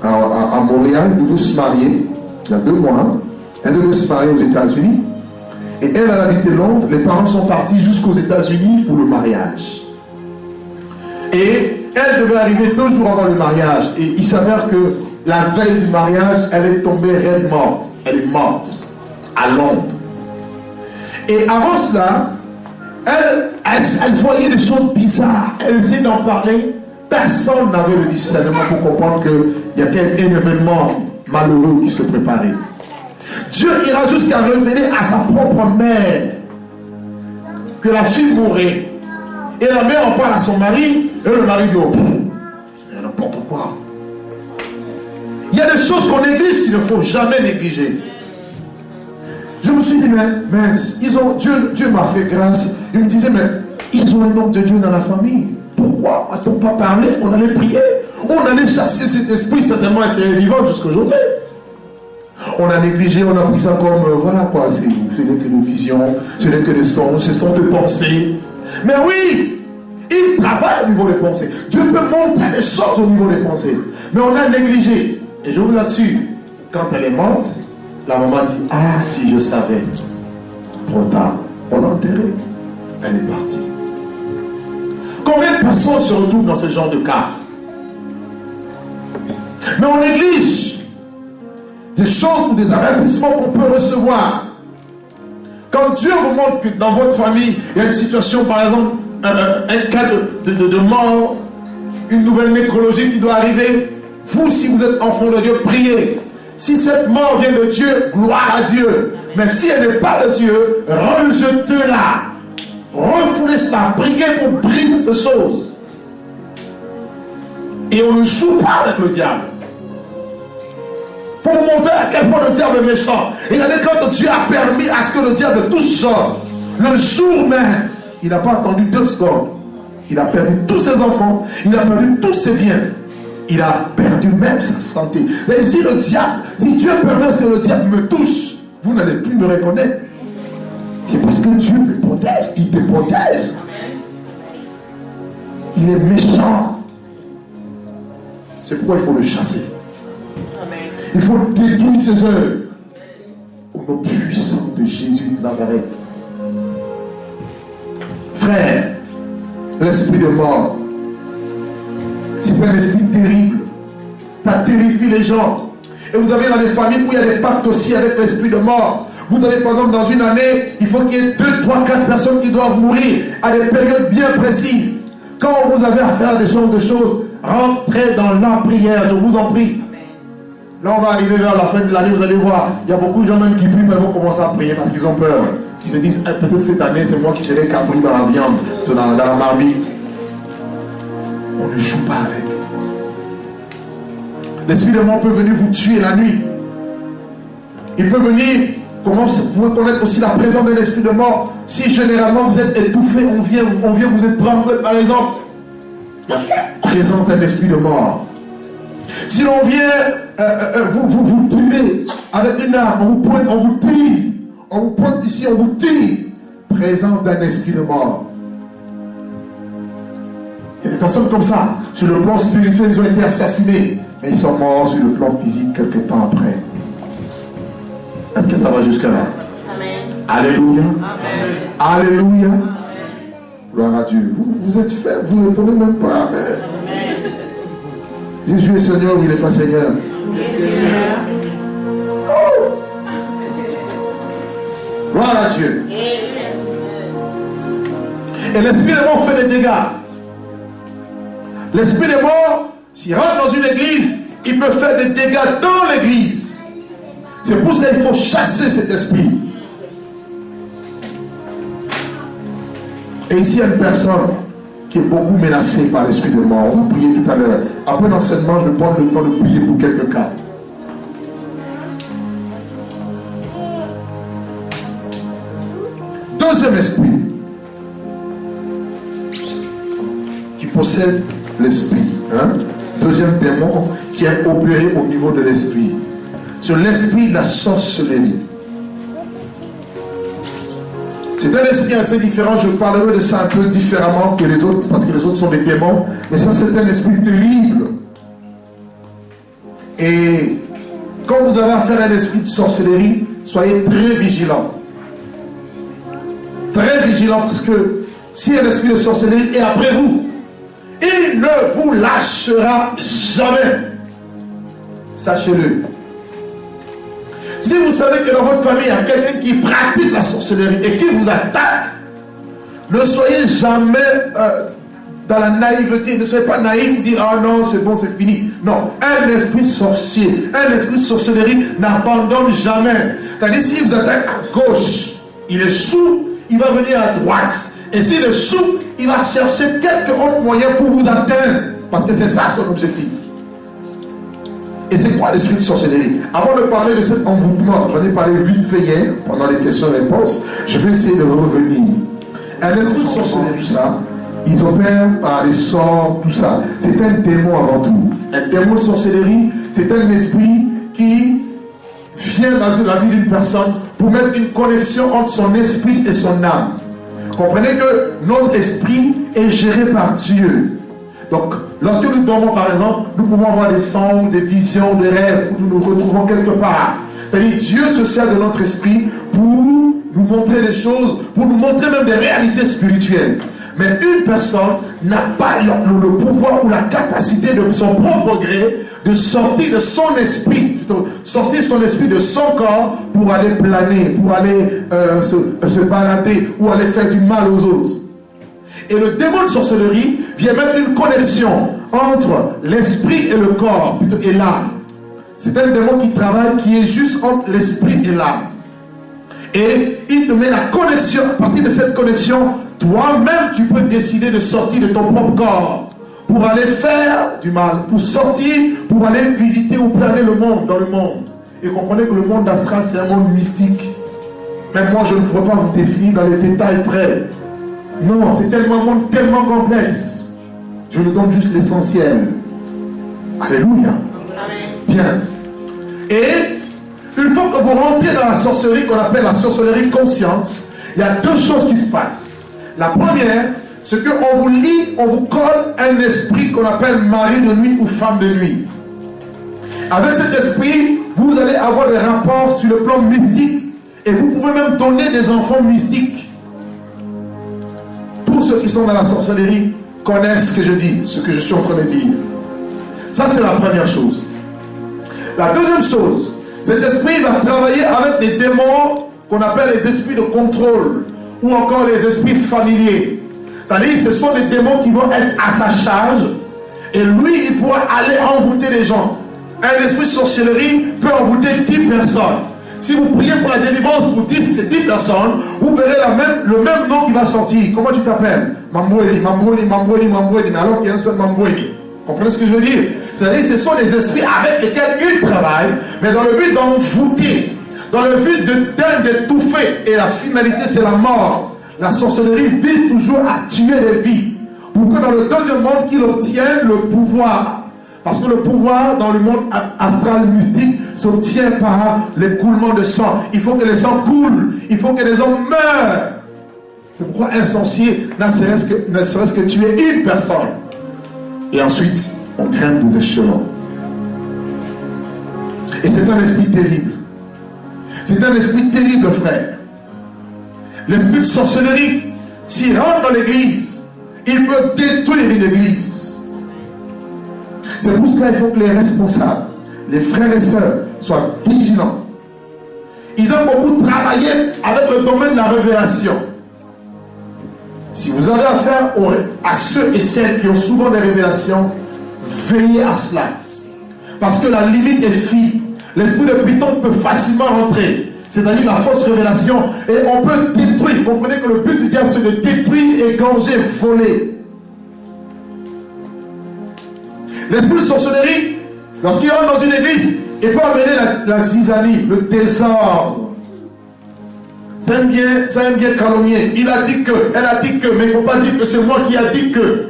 à Montréal, devait se marier il y a 2 mois. Elle devait se marier aux États-Unis. Et elle habitait Londres. Les parents sont partis jusqu'aux États-Unis pour le mariage. Et elle devait arriver 2 jours avant le mariage. Et il s'avère que la veille du mariage, elle est tombée raide morte. Elle est morte à Londres. Et avant cela, elle voyait des choses bizarres. Elle essayait d'en parler. Personne n'avait le discernement pour comprendre qu'il y a quelques événements malheureux qui se préparaient. Dieu ira jusqu'à révéler à sa propre mère que la fille mourrait. Et la mère en parle à son mari, et le mari dit, oh, c'est n'importe quoi. Il y a des choses qu'on néglige qu'il ne faut jamais négliger. Je me suis dit, mais Dieu m'a fait grâce. Il me disait, mais ils ont un homme de Dieu dans la famille. Pourquoi n'a-t-on pas parlé? On allait prier. On allait chasser cet esprit, certainement, et c'est vivant jusqu'à aujourd'hui. On a négligé, on a pris ça comme, voilà quoi, ce n'est que des visions, ce n'est que des songes, ce sont des pensées. Mais oui, il travaille au niveau des pensées. Dieu peut montrer des choses au niveau des pensées. Mais on a négligé. Et je vous assure, quand elle est morte, la maman dit, ah, si je savais. Trop tard, on l'a enterrée. Elle est partie. Combien de personnes se retrouvent dans ce genre de cas? Mais on néglige des choses ou des avertissements qu'on peut recevoir. Quand Dieu vous montre que dans votre famille, il y a une situation, par exemple, un cas de mort, une nouvelle nécrologie qui doit arriver, vous, si vous êtes enfant de Dieu, priez. Si cette mort vient de Dieu, gloire à Dieu. Mais si elle n'est pas de Dieu, rejetez-la. Refoulez cela, priez pour briser ces choses. Et on ne joue pas avec le diable. Pour vous montrer à quel point le diable est méchant. Et regardez quand Dieu a permis à ce que le diable touche Job. Le jour même, il n'a pas attendu 2 secondes. Il a perdu tous ses enfants. Il a perdu tous ses biens. Il a perdu même sa santé. Mais si Dieu permet à ce que le diable me touche, vous n'allez plus me reconnaître. C'est parce que Dieu me protège. Il te protège. Il est méchant. C'est pourquoi il faut le chasser. Il faut détruire ses œuvres. Au nom puissant de Jésus de Nazareth. Frère, l'esprit de mort, c'est un esprit terrible. Ça terrifie les gens. Et vous avez dans les familles où il y a des pactes aussi avec l'esprit de mort. Vous avez par exemple dans une année, il faut qu'il y ait 2, 3, 4 personnes qui doivent mourir à des périodes bien précises. Quand vous avez affaire à des choses, rentrez dans la prière, je vous en prie. Là on va arriver vers la fin de l'année, vous allez voir, il y a beaucoup de gens même qui prient, mais ils vont commencer à prier parce qu'ils ont peur. Ils se disent, peut-être cette année c'est moi qui serai capri dans la viande, dans la marmite. On ne joue pas avec. L'esprit de mort peut venir vous tuer la nuit. Il peut venir, comment vous pouvez connaître aussi la présence de l'esprit de mort? Si généralement vous êtes étouffé, on vient vous étrangler par exemple. Il y a la présence d'un esprit de mort. Si l'on vient vous tuer avec une arme, on vous pointe, on vous tire. On vous pointe ici, on vous tire. Présence d'un esprit de mort. Il y a des personnes comme ça. Sur le plan spirituel, ils ont été assassinés. Mais ils sont morts sur le plan physique quelques temps après. Est-ce que ça va jusque-là? Amen. Alléluia. Amen. Alléluia. Amen. Gloire à Dieu. Vous êtes faible, vous ne répondez même pas. Amen. Amen. Jésus est Seigneur ou il n'est pas Seigneur? Il est Seigneur. Oh. Gloire à Dieu. Et l'esprit de mort fait des dégâts. L'esprit de mort, s'il rentre dans une église, il peut faire des dégâts dans l'église. C'est pour ça qu'il faut chasser cet esprit. Et ici, il y a une personne, qui est beaucoup menacé par l'esprit de mort. On va prier tout à l'heure. Après l'enseignement, je vais prendre le temps de prier pour quelques cas. Deuxième esprit qui possède l'esprit. Deuxième démon qui est opéré au niveau de l'esprit. C'est l'esprit de la sorcellerie. C'est un esprit assez différent. Je parlerai de ça un peu différemment que les autres, parce que les autres sont des démons. Mais ça, c'est un esprit terrible. Et quand vous avez affaire à un esprit de sorcellerie, soyez très vigilants. Très vigilants, parce que si un esprit de sorcellerie est après vous, il ne vous lâchera jamais. Sachez-le. Si vous savez que dans votre famille, il y a quelqu'un qui pratique la sorcellerie et qui vous attaque, ne soyez jamais dans la naïveté. Ne soyez pas naïf, dire « Ah non, c'est bon, c'est fini ». Non, un esprit sorcier, un esprit de sorcellerie n'abandonne jamais. C'est-à-dire, s'il vous attaque à gauche, il échoue, il va venir à droite. Et s'il échoue, il va chercher quelques autres moyens pour vous atteindre. Parce que c'est ça son objectif. Et c'est quoi l'esprit de sorcellerie? Avant de parler de cet envoûtement, j'en ai parlé vite fait hier, pendant les questions-réponses, je vais essayer de revenir. Un esprit de sorcellerie, tout ça, ils opèrent par les sorts, tout ça. C'est un démon avant tout. Un démon de sorcellerie, c'est un esprit qui vient dans la vie d'une personne pour mettre une connexion entre son esprit et son âme. Comprenez que notre esprit est géré par Dieu. Donc, lorsque nous dormons, par exemple, nous pouvons avoir des songes, des visions, des rêves, où nous nous retrouvons quelque part. C'est-à-dire, Dieu se sert de notre esprit pour nous montrer des choses, pour nous montrer même des réalités spirituelles. Mais une personne n'a pas le pouvoir ou la capacité de son propre gré de sortir de son esprit, sortir son esprit de son corps pour aller planer, pour aller se balader ou aller faire du mal aux autres. Et le démon de sorcellerie vient mettre une connexion entre l'esprit et le corps, plutôt, et l'âme. C'est un démon qui travaille, qui est juste entre l'esprit et l'âme. Et il te met la connexion. À partir de cette connexion, toi-même, tu peux décider de sortir de ton propre corps pour aller faire du mal, pour sortir, pour aller visiter ou planer le monde, dans le monde. Et comprenez que le monde astral, c'est un monde mystique. Même moi, je ne pourrais pas vous définir dans les détails près. Non, c'est tellement un monde tellement complexe. Je vous donne juste l'essentiel. Alléluia. Bien. Et une fois que vous rentrez dans la sorcellerie qu'on appelle la sorcellerie consciente, il y a deux choses qui se passent. La première, c'est qu'on vous lie, on vous colle un esprit qu'on appelle mari de nuit ou femme de nuit. Avec cet esprit, vous allez avoir des rapports sur le plan mystique et vous pouvez même donner des enfants mystiques. Tous ceux qui sont dans la sorcellerie connaissent ce que je dis, ce que je suis en train de dire. Ça, c'est la première chose. La deuxième chose, cet esprit va travailler avec des démons qu'on appelle les esprits de contrôle ou encore les esprits familiers. C'est-à-dire, ce sont des démons qui vont être à sa charge et lui, il pourra aller envoûter les gens. Un esprit de sorcellerie peut envoûter 10 personnes. Si vous priez pour la délivrance pour 10 personnes, vous verrez le même nom qui va sortir. Comment tu t'appelles? Mamboueli, Mamboueli, Mamboueli, Mamboueli. Alors qu'il y a un seul Mamboueli. Comprenez ce que je veux dire? C'est-à-dire ce sont des esprits avec lesquels ils travaillent, mais dans le but d'envoûter, dans le but d'étouffer. Et la finalité, c'est la mort. La sorcellerie vise toujours à tuer des vies. Pour que dans le deuxième monde, qu'il obtienne le pouvoir. Parce que le pouvoir dans le monde astral mystique s'obtient par l'écoulement de sang. Il faut que les sangs coulent. Il faut que les hommes meurent. C'est pourquoi un sorcier ne serait-ce que tuer une personne. Et ensuite, on grimpe des échelons. Et c'est un esprit terrible. C'est un esprit terrible, frère. L'esprit de sorcellerie, s'il rentre dans l'église, il peut détruire une église. C'est pour cela qu'il faut que les responsables, les frères et sœurs, soient vigilants. Ils ont beaucoup travaillé avec le domaine de la révélation. Si vous avez affaire à ceux et celles qui ont souvent des révélations, veillez à cela. Parce que la limite est fine. L'esprit de Python peut facilement rentrer. C'est-à-dire la fausse révélation. Et on peut détruire. Vous comprenez que le but du diable, c'est de détruire, égorger, voler. L'esprit de sorcellerie, lorsqu'il rentre dans une église, il peut amener la zizanie, le désordre. C'est un bien calomnier. Il a dit que, elle a dit que, mais il ne faut pas dire que c'est moi qui a dit que.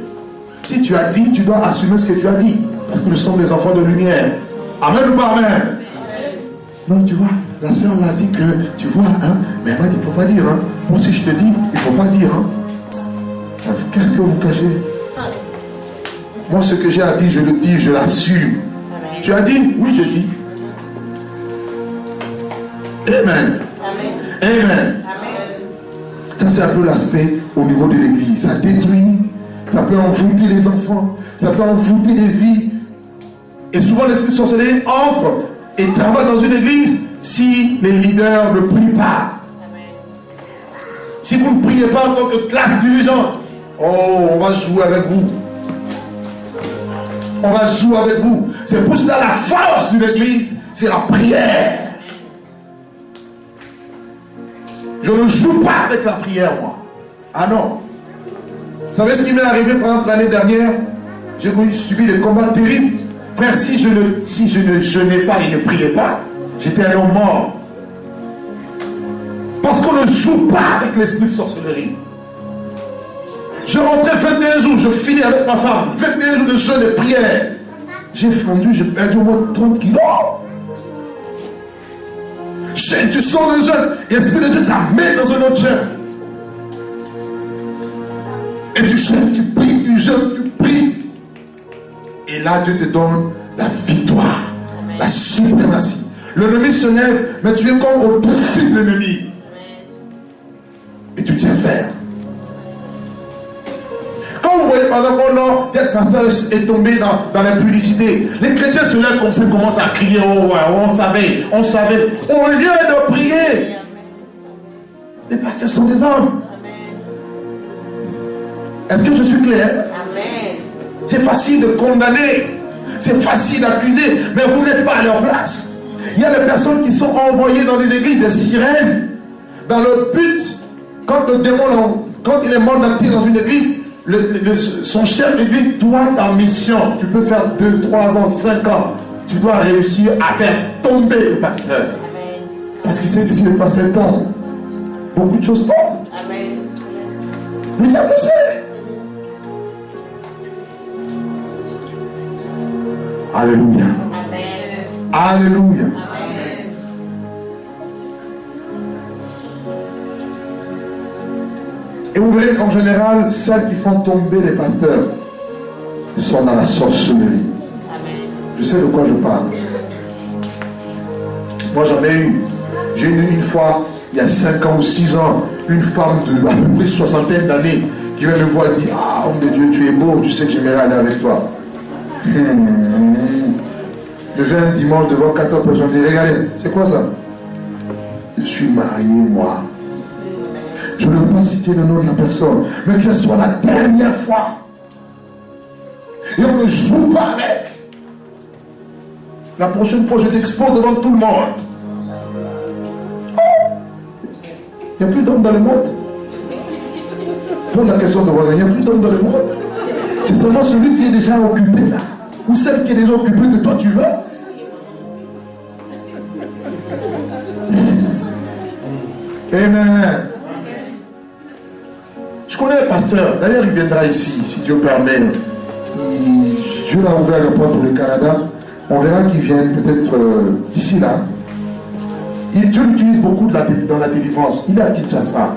Si tu as dit, tu dois assumer ce que tu as dit. Parce que nous sommes des enfants de lumière. Amen ou pas amen? Non, tu vois, la sœur l'a dit que, tu vois, hein, mais elle m'a dit, il ne faut pas dire. Hein. Moi, si je te dis, il ne faut pas dire. Hein. Qu'est-ce que vous cachez? Moi, ce que j'ai à dire, je le dis, je l'assume. Tu as dit? Oui, je dis. Amen. Amen. Amen. Ça, c'est un peu l'aspect au niveau de l'église. Ça détruit, ça peut envoûter les enfants, ça peut envoûter les vies. Et souvent, l'esprit sorcellerie entre et travaille dans une église si les leaders ne prient pas. Si vous ne priez pas en tant que classe dirigeante, oh, on va jouer avec vous. On va jouer avec vous. C'est pour cela la force de l'église, c'est la prière. Je ne joue pas avec la prière, moi. Ah non. Vous savez ce qui m'est arrivé, par exemple, l'année dernière? J'ai subi des combats terribles. Frère, si je ne jeûnais pas et ne priais pas, j'étais allé au mort. Parce qu'on ne joue pas avec l'esprit de sorcellerie. Je rentrais 21 jours, je finis avec ma femme. 21 jours de jeûne et prière. J'ai fondu, j'ai perdu au moins 30 kilos. Tu sors de jeûne, et l'esprit de Dieu t'amène dans un autre jeûne. Et tu jeûnes, tu pries, tu jeûnes, tu pries. Et là, Dieu te donne la victoire, la suprématie. L'ennemi se lève, mais tu es comme au-dessus de l'ennemi. Et tu tiens ferme. Quand vous voyez par exemple, non, tel pasteur est tombé dans l'impudicité, les chrétiens se lèvent comme ça, commencent à crier, oh ouais, on savait. Au lieu de prier, les pasteurs sont des hommes. Est-ce que je suis clair? C'est facile de condamner, c'est facile d'accuser, mais vous n'êtes pas à leur place. Il y a des personnes qui sont envoyées dans les églises de sirènes, dans le but, quand le démon, quand il est mandaté dans une église, son chef lui dit, toi, ta mission, tu peux faire 2, 3 ans, 5 ans, tu dois réussir à faire tomber le pasteur. Parce qu'il sait que si le pasteur tombe, beaucoup de choses tombent. Le diable sait. Alléluia. Alléluia. Et vous verrez qu'en général, celles qui font tomber les pasteurs sont dans la sorcellerie. Je sais de quoi je parle. Moi j'en ai eu. J'ai eu une fois, il y a 5 ans ou 6 ans, une femme de à peu près 60aine d'années qui vient me voir et dit, ah, homme de Dieu, tu es beau, tu sais que j'aimerais aller avec toi. Je viens un dimanche devant 400 personnes, je dis, regardez, c'est quoi ça? Je suis marié, moi. Je ne veux pas citer le nom de la personne, mais que ce soit la dernière fois. Et on ne joue pas avec. La prochaine fois, je t'expose devant tout le monde. Il n'y a plus d'hommes dans le monde. Pose la question de voisin, il n'y a plus d'hommes dans le monde. C'est seulement celui qui est déjà occupé là. Ou celle qui est déjà occupée que toi tu veux. Amen. Je connais le pasteur. D'ailleurs, il viendra ici, si Dieu permet. Dieu l'a ouvert le port pour le Canada. On verra qu'il vienne peut-être d'ici là. Dieu l'utilise beaucoup dans la délivrance. Il est à Kinshasa.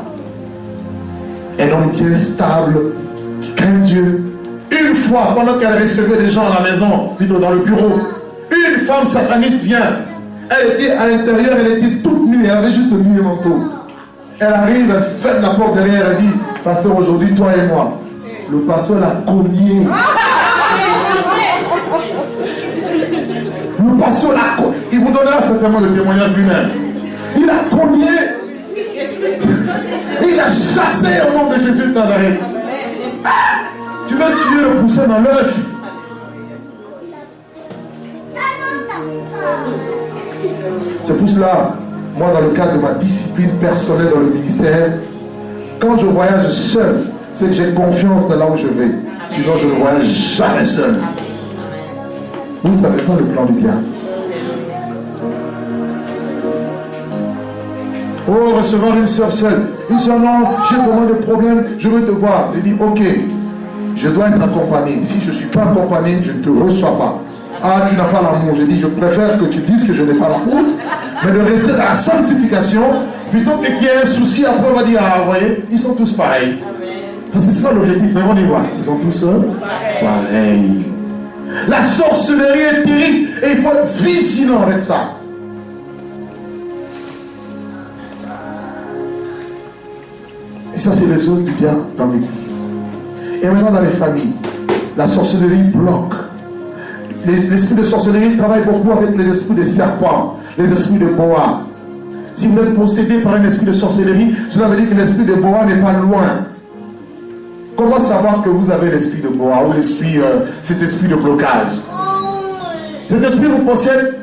Un homme bien stable, qui craint Dieu. Une fois, pendant qu'elle recevait des gens à la maison, plutôt dans le bureau, une femme sataniste vient. Elle était à l'intérieur, elle était toute nue, elle avait juste mis le manteau. Elle arrive, elle ferme la porte derrière, elle dit, pasteur, aujourd'hui, toi et moi. Le pasteur l'a cogné. Le pasteur l'a cogné. Il vous donnera certainement le témoignage lui-même. Il a cogné. Il a chassé au nom de Jésus de Nazareth. Tu veux tuer le poussin dans l'œuf. C'est pour cela, moi, dans le cadre de ma discipline personnelle dans le ministère, quand je voyage seul, c'est que j'ai confiance dans là où je vais. Sinon, je ne voyage jamais seul. Vous ne savez pas le plan du diable. Oh, recevoir une sœur seule. Il dit non, j'ai vraiment des problèmes, je veux te voir. Il dit ok, je dois être accompagné. Si je ne suis pas accompagné, je ne te reçois pas. Ah, tu n'as pas l'amour. Je dis, je préfère que tu dises que je n'ai pas l'amour, mais de rester dans la sanctification, plutôt que qu'il y ait un souci, après on va dire, ah, vous voyez, ils sont tous pareils. Parce que c'est ça l'objectif, mais on y voit. Ils sont tous pareils. La sorcellerie est terrible et il faut être vigilant avec ça. Et ça, c'est les autres du diable dans l'église. Et maintenant, dans les familles, la sorcellerie bloque. L'esprit de sorcellerie travaille beaucoup avec les esprits de serpents, les esprits de boa. Si vous êtes possédé par un esprit de sorcellerie, cela veut dire que l'esprit de boa n'est pas loin. Comment savoir que vous avez l'esprit de boa ou cet esprit de blocage? Cet esprit vous possède,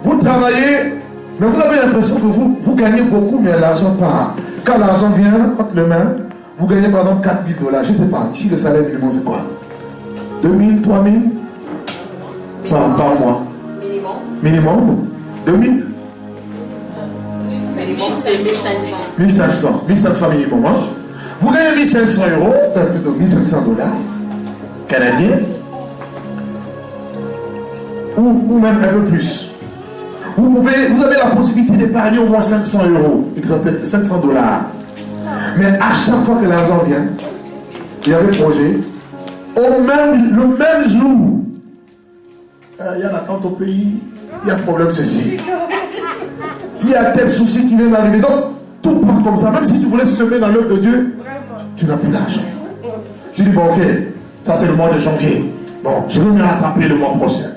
vous travaillez, mais vous avez l'impression que vous gagnez beaucoup, mais l'argent part. Quand l'argent vient entre les mains, vous gagnez par exemple 4 000 $. Je ne sais pas, ici le salaire minimum c'est quoi? 2 000, 3 000 par mois. Minimum 2 000. Minimum c'est 1500. 1500 minimum. Hein? Vous gagnez 1500 €, plutôt 1500 $ canadiens, ou même un peu plus. Vous avez la possibilité d'épargner au moins 500 €, exactement 500 $. Mais à chaque fois que l'argent vient, il y a le projet, le même jour, il y a l'attente au pays, il y a un problème ceci. Il y a tel souci qui vient d'arriver. Donc, tout part comme ça. Même si tu voulais semer dans l'œuvre de Dieu, tu n'as plus l'argent. Tu dis, bon, ok, ça c'est le mois de janvier. Bon, je vais me rattraper le mois prochain.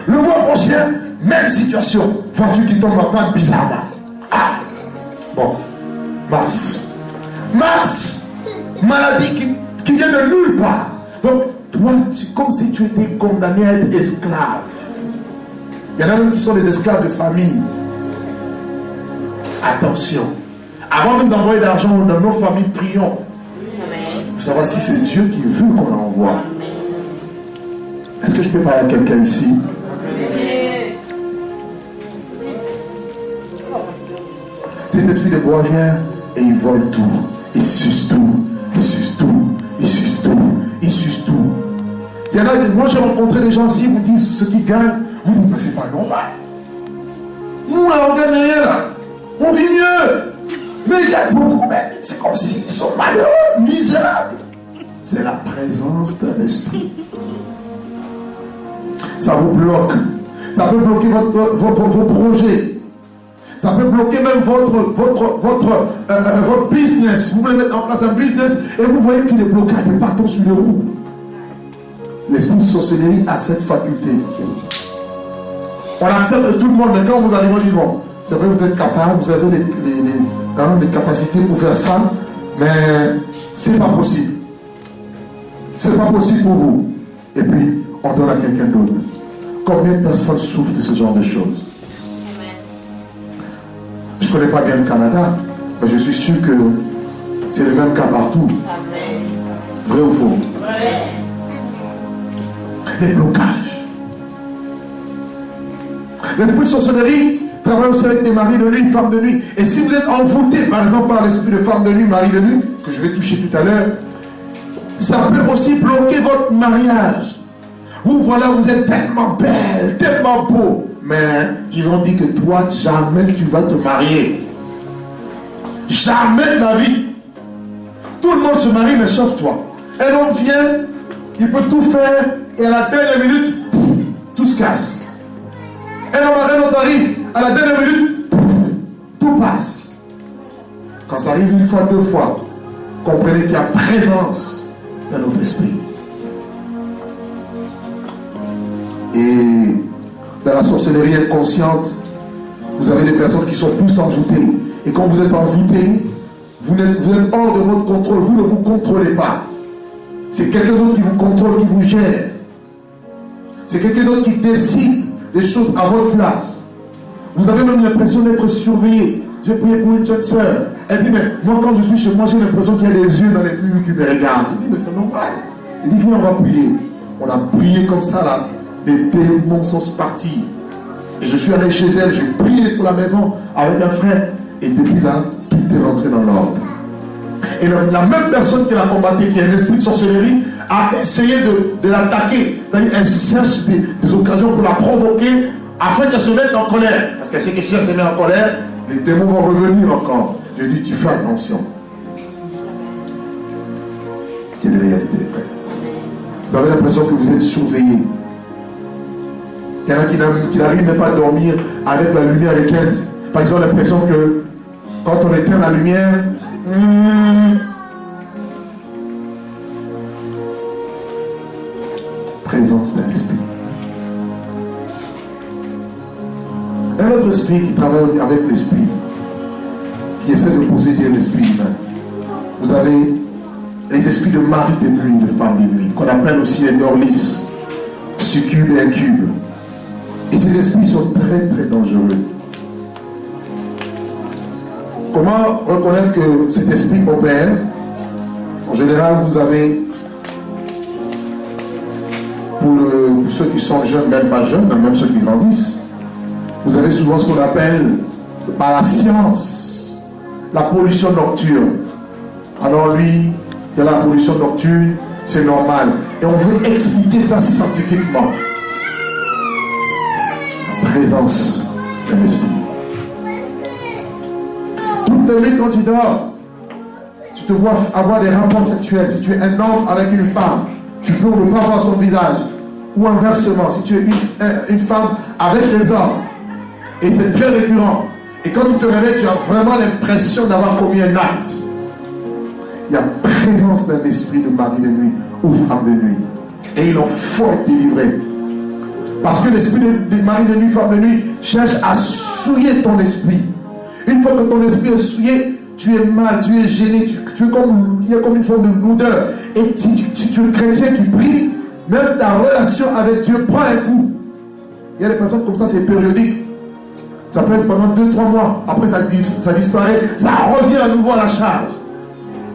Le mois prochain, même situation, voiture qui tombe en panne bizarrement. Ah, bon, mars, maladie qui vient de nulle part. Donc, toi, c'est comme si tu étais condamné à être esclave. Il y en a même qui sont des esclaves de famille. Attention. Avant même d'envoyer de l'argent dans nos familles, prions. Pour savoir si c'est Dieu qui veut qu'on l'envoie. Est-ce que je peux parler à quelqu'un ici? Cet esprit de bois vient et il vole tout. Il suce tout. Il suce tout. Il suce tout. Il suce tout. Moi j'ai rencontré des gens, si vous dites ce qu'ils gagnent, vous dites, mais c'est pas normal. Nous là, on gagne rien là. On vit mieux. Mais il y a beaucoup, mais c'est comme s'ils sont malheureux, misérables. C'est la présence de l'esprit. Ça vous bloque. Ça peut bloquer vos projets. Ça peut bloquer même votre business. Vous voulez mettre en place un business et vous voyez qu'il est bloqué de partout sur les roues. L'esprit de sorcellerie a cette faculté. On accepte tout le monde, mais quand vous arrivez, on dit bon, c'est vrai, vous êtes capable, vous avez quand même des capacités pour faire ça, mais c'est pas possible. C'est pas possible pour vous. Et puis, on donne à quelqu'un d'autre. Combien de personnes souffrent de ce genre de choses? Je ne connais pas bien le Canada, mais je suis sûr que c'est le même cas partout. Vrai ou faux? Les blocages. L'esprit de sorcellerie travaille aussi avec des maris de nuit, femmes de nuit. Et si vous êtes envoûté, par exemple, par l'esprit de femme de nuit, mari de nuit, que je vais toucher tout à l'heure, ça peut aussi bloquer votre mariage. Vous êtes tellement belle, tellement beau. Mais ils ont dit que toi, jamais tu vas te marier. Jamais de la vie. Tout le monde se marie, mais sauf toi. Un homme vient, il peut tout faire, et à la dernière minute, pouf, tout se casse. Un autre arrive, à la dernière minute, pouf, tout passe. Quand ça arrive une fois, deux fois, comprenez qu'il y a présence dans notre esprit. Et dans la sorcellerie inconsciente, vous avez des personnes qui sont plus envoûtées. Et quand vous êtes envoûté, vous êtes hors de votre contrôle, vous ne vous contrôlez pas. C'est quelqu'un d'autre qui vous contrôle, qui vous gère. C'est quelqu'un d'autre qui décide des choses à votre place. Vous avez même l'impression d'être surveillé. J'ai prié pour une jeune sœur. Elle dit, mais moi quand je suis chez moi, j'ai l'impression qu'il y a des yeux dans les murs qui me regardent. Je dis, mais c'est normal. Elle dit, viens, on va prier. On a prié comme ça là. Les démons sont partis. Et je suis allé chez elle, j'ai prié pour la maison avec un frère. Et depuis là, tout est rentré dans l'ordre. Et la même personne qui l'a combattu, qui a un esprit de sorcellerie, a essayé de l'attaquer. Elle cherche des occasions pour la provoquer afin qu'elle se mette en colère. Parce qu'elle sait que si elle se met en colère, les démons vont revenir encore. Je dis, tu fais attention. C'est une réalité, frère. Vous avez l'impression que vous êtes surveillé. Il y en a qui n'arrivent même pas à dormir avec la lumière éteinte. Parce qu'ils ont l'impression que quand on éteint la lumière, présence d'un esprit. Un autre esprit qui travaille avec l'esprit, qui essaie de posséder l'esprit humain. Vous avez les esprits de mari de nuit, de femme de nuit, qu'on appelle aussi les dorlis, succubes et incubes. Et ces esprits sont très très dangereux. Comment reconnaître que cet esprit opère? En général, vous avez, pour ceux qui sont jeunes, même pas jeunes, même ceux qui grandissent, vous avez souvent ce qu'on appelle, par la science, la pollution nocturne. Alors lui, il y a la pollution nocturne, c'est normal. Et on veut expliquer ça scientifiquement. La présence d'un esprit. Toute la nuit quand tu dors, tu te vois avoir des rapports sexuels. Si tu es un homme avec une femme, tu peux ne pas voir son visage. Ou inversement, si tu es une femme avec des hommes. Et c'est très récurrent. Et quand tu te réveilles, tu as vraiment l'impression d'avoir commis un acte. Il y a présence d'un esprit de mari de nuit ou femme de nuit. Et il en faut être délivré. Parce que l'esprit de mari de nuit, femme de nuit, cherche à souiller ton esprit. Une fois que ton esprit est souillé, tu es mal, tu es gêné, tu es comme, il y a comme une forme de lourdeur. Et si tu es un chrétien qui prie, même ta relation avec Dieu prend un coup. Il y a des personnes comme ça, c'est périodique. Ça peut être pendant 2-3 mois. Après, ça disparaît. Ça revient à nouveau à la charge.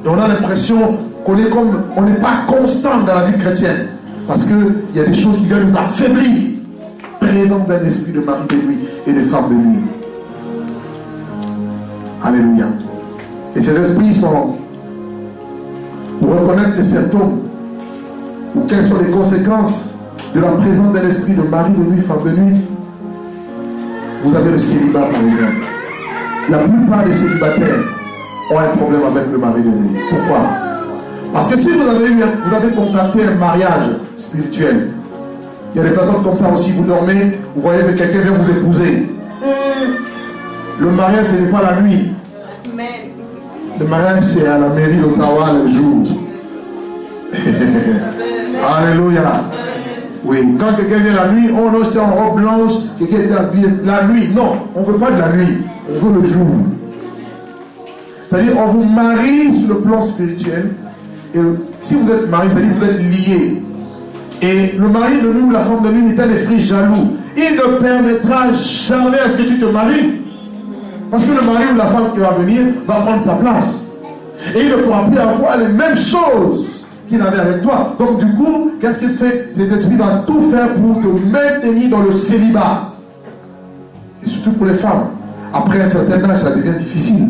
Et on a l'impression qu'on est comme, on n'est pas constant dans la vie chrétienne. Parce qu'il y a des choses qui viennent nous affaiblir. Présence d'un esprit de mari de nuit et de femme de nuit. Alléluia. Et ces esprits sont, pour reconnaître les symptômes, ou quelles sont les conséquences de la présence d'un esprit de mari de nuit, femme de nuit. Vous avez le célibat par exemple. La plupart des célibataires ont un problème avec le mari de nuit. Pourquoi? Parce que si vous avez contracté un mariage spirituel, il y a des personnes comme ça aussi, vous dormez, vous voyez que quelqu'un vient vous épouser. Le mariage, ce n'est pas la nuit. Le mariage, c'est à la mairie d'Ottawa le jour. Alléluia. Oui, quand quelqu'un vient la nuit, on est en robe blanche, quelqu'un est habillé la nuit. Non, on ne veut pas de la nuit, on veut le jour. C'est-à-dire, on vous marie sur le plan spirituel. Et si vous êtes marié, c'est-à-dire que vous êtes liés. Et le mari de nuit ou la femme de nuit est un esprit jaloux. Il ne permettra jamais à ce que tu te maries. Parce que le mari ou la femme qui va venir va prendre sa place. Et il ne pourra plus avoir les mêmes choses qu'il avait avec toi. Donc du coup, qu'est-ce qu'il fait? Cet esprit va tout faire pour te maintenir dans le célibat. Et surtout pour les femmes. Après un certain âge, ça devient difficile.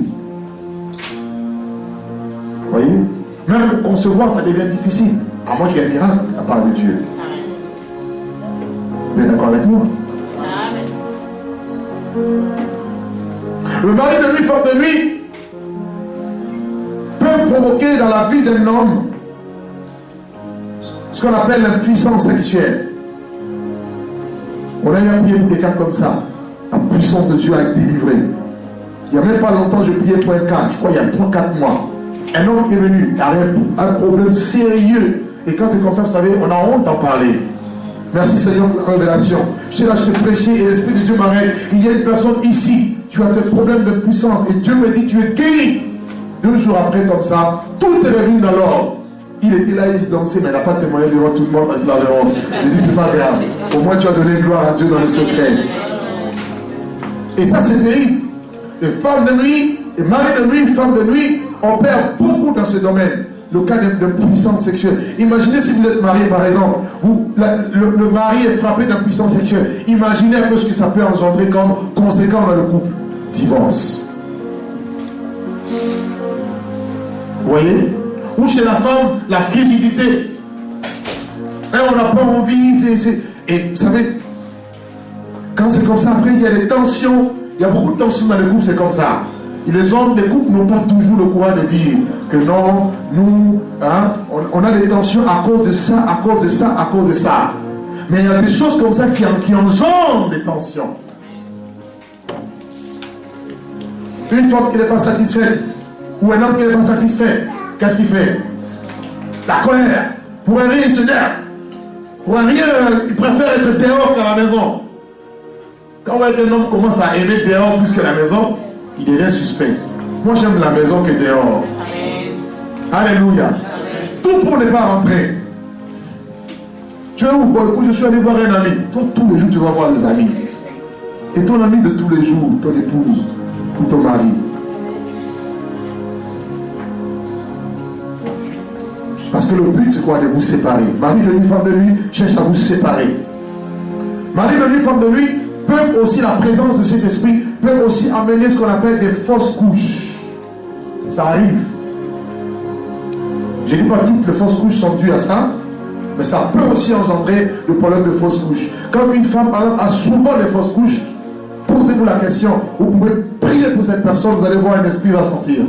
Vous voyez? Même pour concevoir, ça devient difficile. À moins qu'il y ait un miracle à part de Dieu. Vous êtes d'accord avec moi? Le mari de nuit, femme de nuit, peut provoquer dans la vie d'un homme ce qu'on appelle l'impuissance sexuelle. On a eu à prier pour des cas comme ça. La puissance de Dieu a été délivrée. Il n'y a même pas longtemps, je priais pour un cas, je crois il y a 3-4 mois. Un homme est venu, il avait un problème sérieux. Et quand c'est comme ça, vous savez, on a honte d'en parler. Merci Seigneur pour la révélation. Je suis là, je te prêchais et l'Esprit de Dieu m'arrête. Il y a une personne ici, tu as tes problèmes de puissance et Dieu me dit, tu es guéri. 2 jours après, comme ça, tout est revenu dans l'ordre. Il était là, il dansait, mais il n'a pas témoigné devant tout le monde parce qu'il avait honte. Il dit, c'est pas grave. Au moins, tu as donné gloire à Dieu dans le secret. Et ça, c'est terrible. Les femmes de nuit, les maris de nuit, femmes de nuit, opèrent beaucoup dans ce domaine. le cas d'impuissance sexuelle. Imaginez si vous êtes marié, par exemple, le mari est frappé d'impuissance sexuelle. Imaginez un peu ce que ça peut engendrer comme conséquence dans le couple. Divorce. Vous voyez? Ou chez la femme, la frigidité. Et on n'a pas envie. Et vous savez, quand c'est comme ça, après il y a des tensions. Il y a beaucoup de tensions dans le couple, c'est comme ça. Et les hommes des couples n'ont pas toujours le courage de dire que non, nous, hein, on a des tensions à cause de ça, à cause de ça, à cause de ça. Mais il y a des choses comme ça qui engendrent des tensions. Une femme qui n'est pas satisfaite, ou un homme qui n'est pas satisfait, qu'est-ce qu'il fait? La colère. Pour un rien, il se nerve. Pour un rien, il préfère être dehors qu'à la maison. Quand un homme commence à aimer dehors plus que la maison, il devient suspect. Moi, j'aime la maison que dehors. Amen. Alléluia. Amen. Tout pour ne pas rentrer. Tu es où? Bon, je suis allé voir un ami. Toi, tous les jours, tu vas voir des amis. Et ton ami de tous les jours, ton épouse ou ton mari. Parce que le but, c'est quoi? De vous séparer. Mari de lui, femme de lui, cherche à vous séparer. Mari de lui, femme de lui, peuvent aussi, la présence de cet esprit, peuvent aussi amener ce qu'on appelle des fausses couches. Ça arrive. Je ne dis pas que toutes les fausses couches sont dues à ça, mais ça peut aussi engendrer le problème de fausses couches. Quand une femme, par exemple, a souvent des fausses couches, posez-vous la question, vous pouvez prier pour cette personne, vous allez voir un esprit va sortir.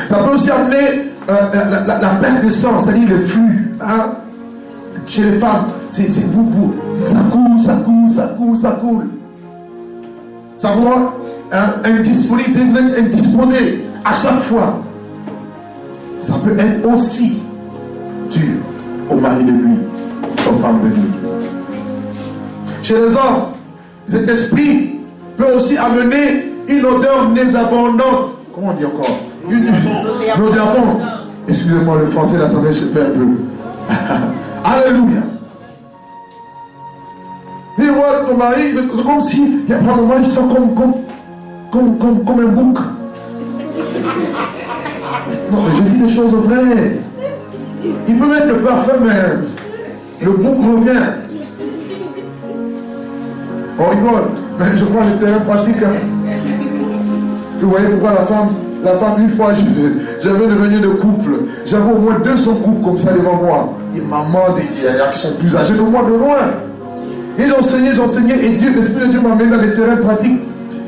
Ça peut aussi amener la perte de sang, c'est-à-dire le flux. Hein? Chez les femmes, c'est vous. Ça coule. Ça vous rend indisponible, vous êtes indisposé à chaque fois. Ça peut être aussi dur au mari de lui, aux femmes de lui. Chez les hommes, cet esprit peut aussi amener une odeur nauséabondante. Comment on dit encore? Nauséabonde. Excusez-moi, le français là, ça va échapper un peu. Alléluia. Dis-moi, ton mari, c'est comme si, il y a un moment, il sent comme un bouc. Non, mais je dis des choses vraies. Il peut mettre le parfum, mais le bouc revient. On rigole, mais je prends le terrain pratique. Vous voyez pourquoi la femme, une fois, j'avais une réunion de couple. J'avais au moins 200 couples comme ça devant moi. Et maman, il y a qui sont plus âgés que moi de loin. Et j'enseignais, et Dieu, l'Esprit de Dieu m'a amené dans les terrains pratiques.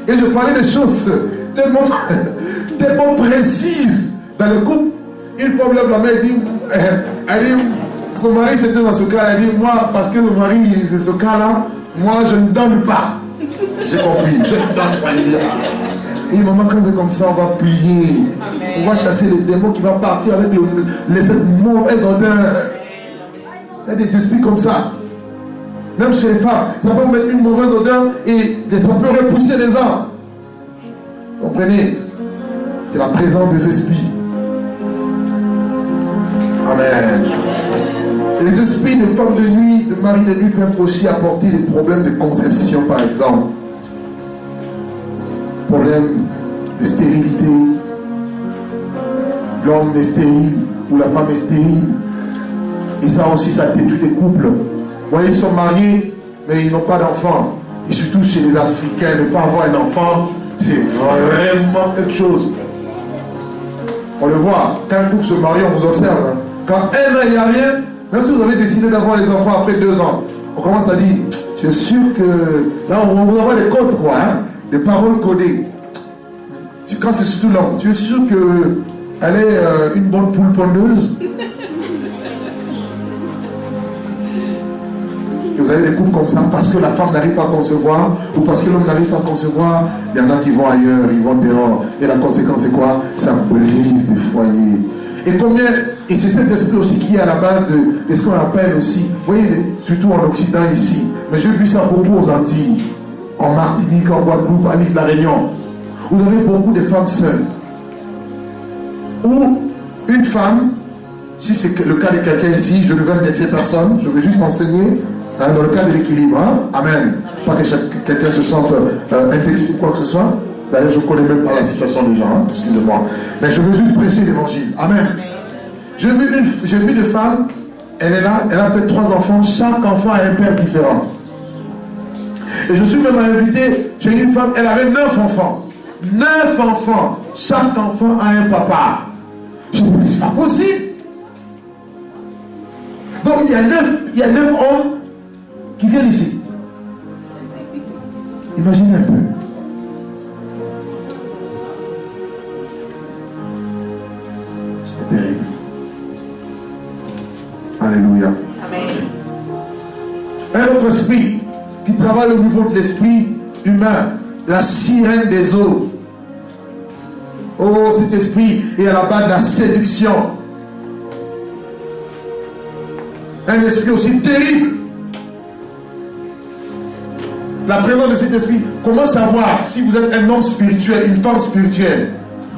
Et je parlais des choses tellement précises dans le couple. Une fois, lève la main, elle dit, son mari c'était dans ce cas, elle dit, moi, parce que le mari, c'est ce cas-là, moi, je ne donne pas. J'ai compris, je ne donne pas. Et maman, quand c'est comme ça, on va prier. Amen. On va chasser les démons qui vont partir avec les mauvaises odeurs. Il y a des esprits comme ça. Même chez les femmes, ça peut mettre une mauvaise odeur et ça peut repousser les hommes. Comprenez? C'est la présence des esprits. Amen. Et les esprits de femmes de nuit, de mari de nuit peuvent aussi apporter des problèmes de conception, par exemple. Problème de stérilité. L'homme est stérile ou la femme est stérile. Et ça aussi, ça détruit des couples. Vous voyez, ils sont mariés, mais ils n'ont pas d'enfants. Et surtout chez les Africains, ne pas avoir un enfant, c'est vraiment quelque chose. On le voit, quand un couple se marie, on vous observe. Hein. Quand un an, il n'y a rien, même si vous avez décidé d'avoir les enfants après 2 ans, on commence à dire, tu es sûr que... Là, on vous envoie des codes, quoi, hein, des paroles codées. Quand c'est surtout l'homme, tu es sûr qu'elle est une bonne poule pondeuse? Vous avez des couples comme ça, parce que la femme n'arrive pas à concevoir, ou parce que l'homme n'arrive pas à concevoir, il y en a qui vont ailleurs, ils vont dehors. Et la conséquence, c'est quoi? Ça brise des foyers. Et c'est cet esprit aussi qui est à la base de ce qu'on appelle aussi, vous voyez, surtout en Occident ici, mais j'ai vu ça beaucoup aux Antilles, en Martinique, en Guadeloupe, à l'île de la Réunion. Vous avez beaucoup de femmes seules. Ou une femme, si c'est le cas de quelqu'un ici, je ne veux métier personne, je veux juste enseigner, hein, dans le cas de l'équilibre. Hein? Amen. Pas que quelqu'un se sente indexé ou quoi que ce soit. D'ailleurs, je ne connais même pas la situation des gens, hein, excusez-moi. Mais je veux juste prêcher l'évangile. Amen. J'ai vu des femmes, elle est là, elle a peut-être 3 enfants, chaque enfant a un père différent. Et je suis même invité, j'ai une femme, elle avait 9 enfants. 9 enfants, chaque enfant a un papa. Je dis, mais c'est pas possible. Donc il y a 9 hommes qui viennent ici. Imaginez un peu. C'est terrible. Alléluia. Amen. Un autre esprit qui travaille au niveau de l'esprit humain, la sirène des eaux. Oh, cet esprit est à la base de la séduction. Un esprit aussi terrible. La présence de cet esprit, comment savoir si vous êtes un homme spirituel, une femme spirituelle?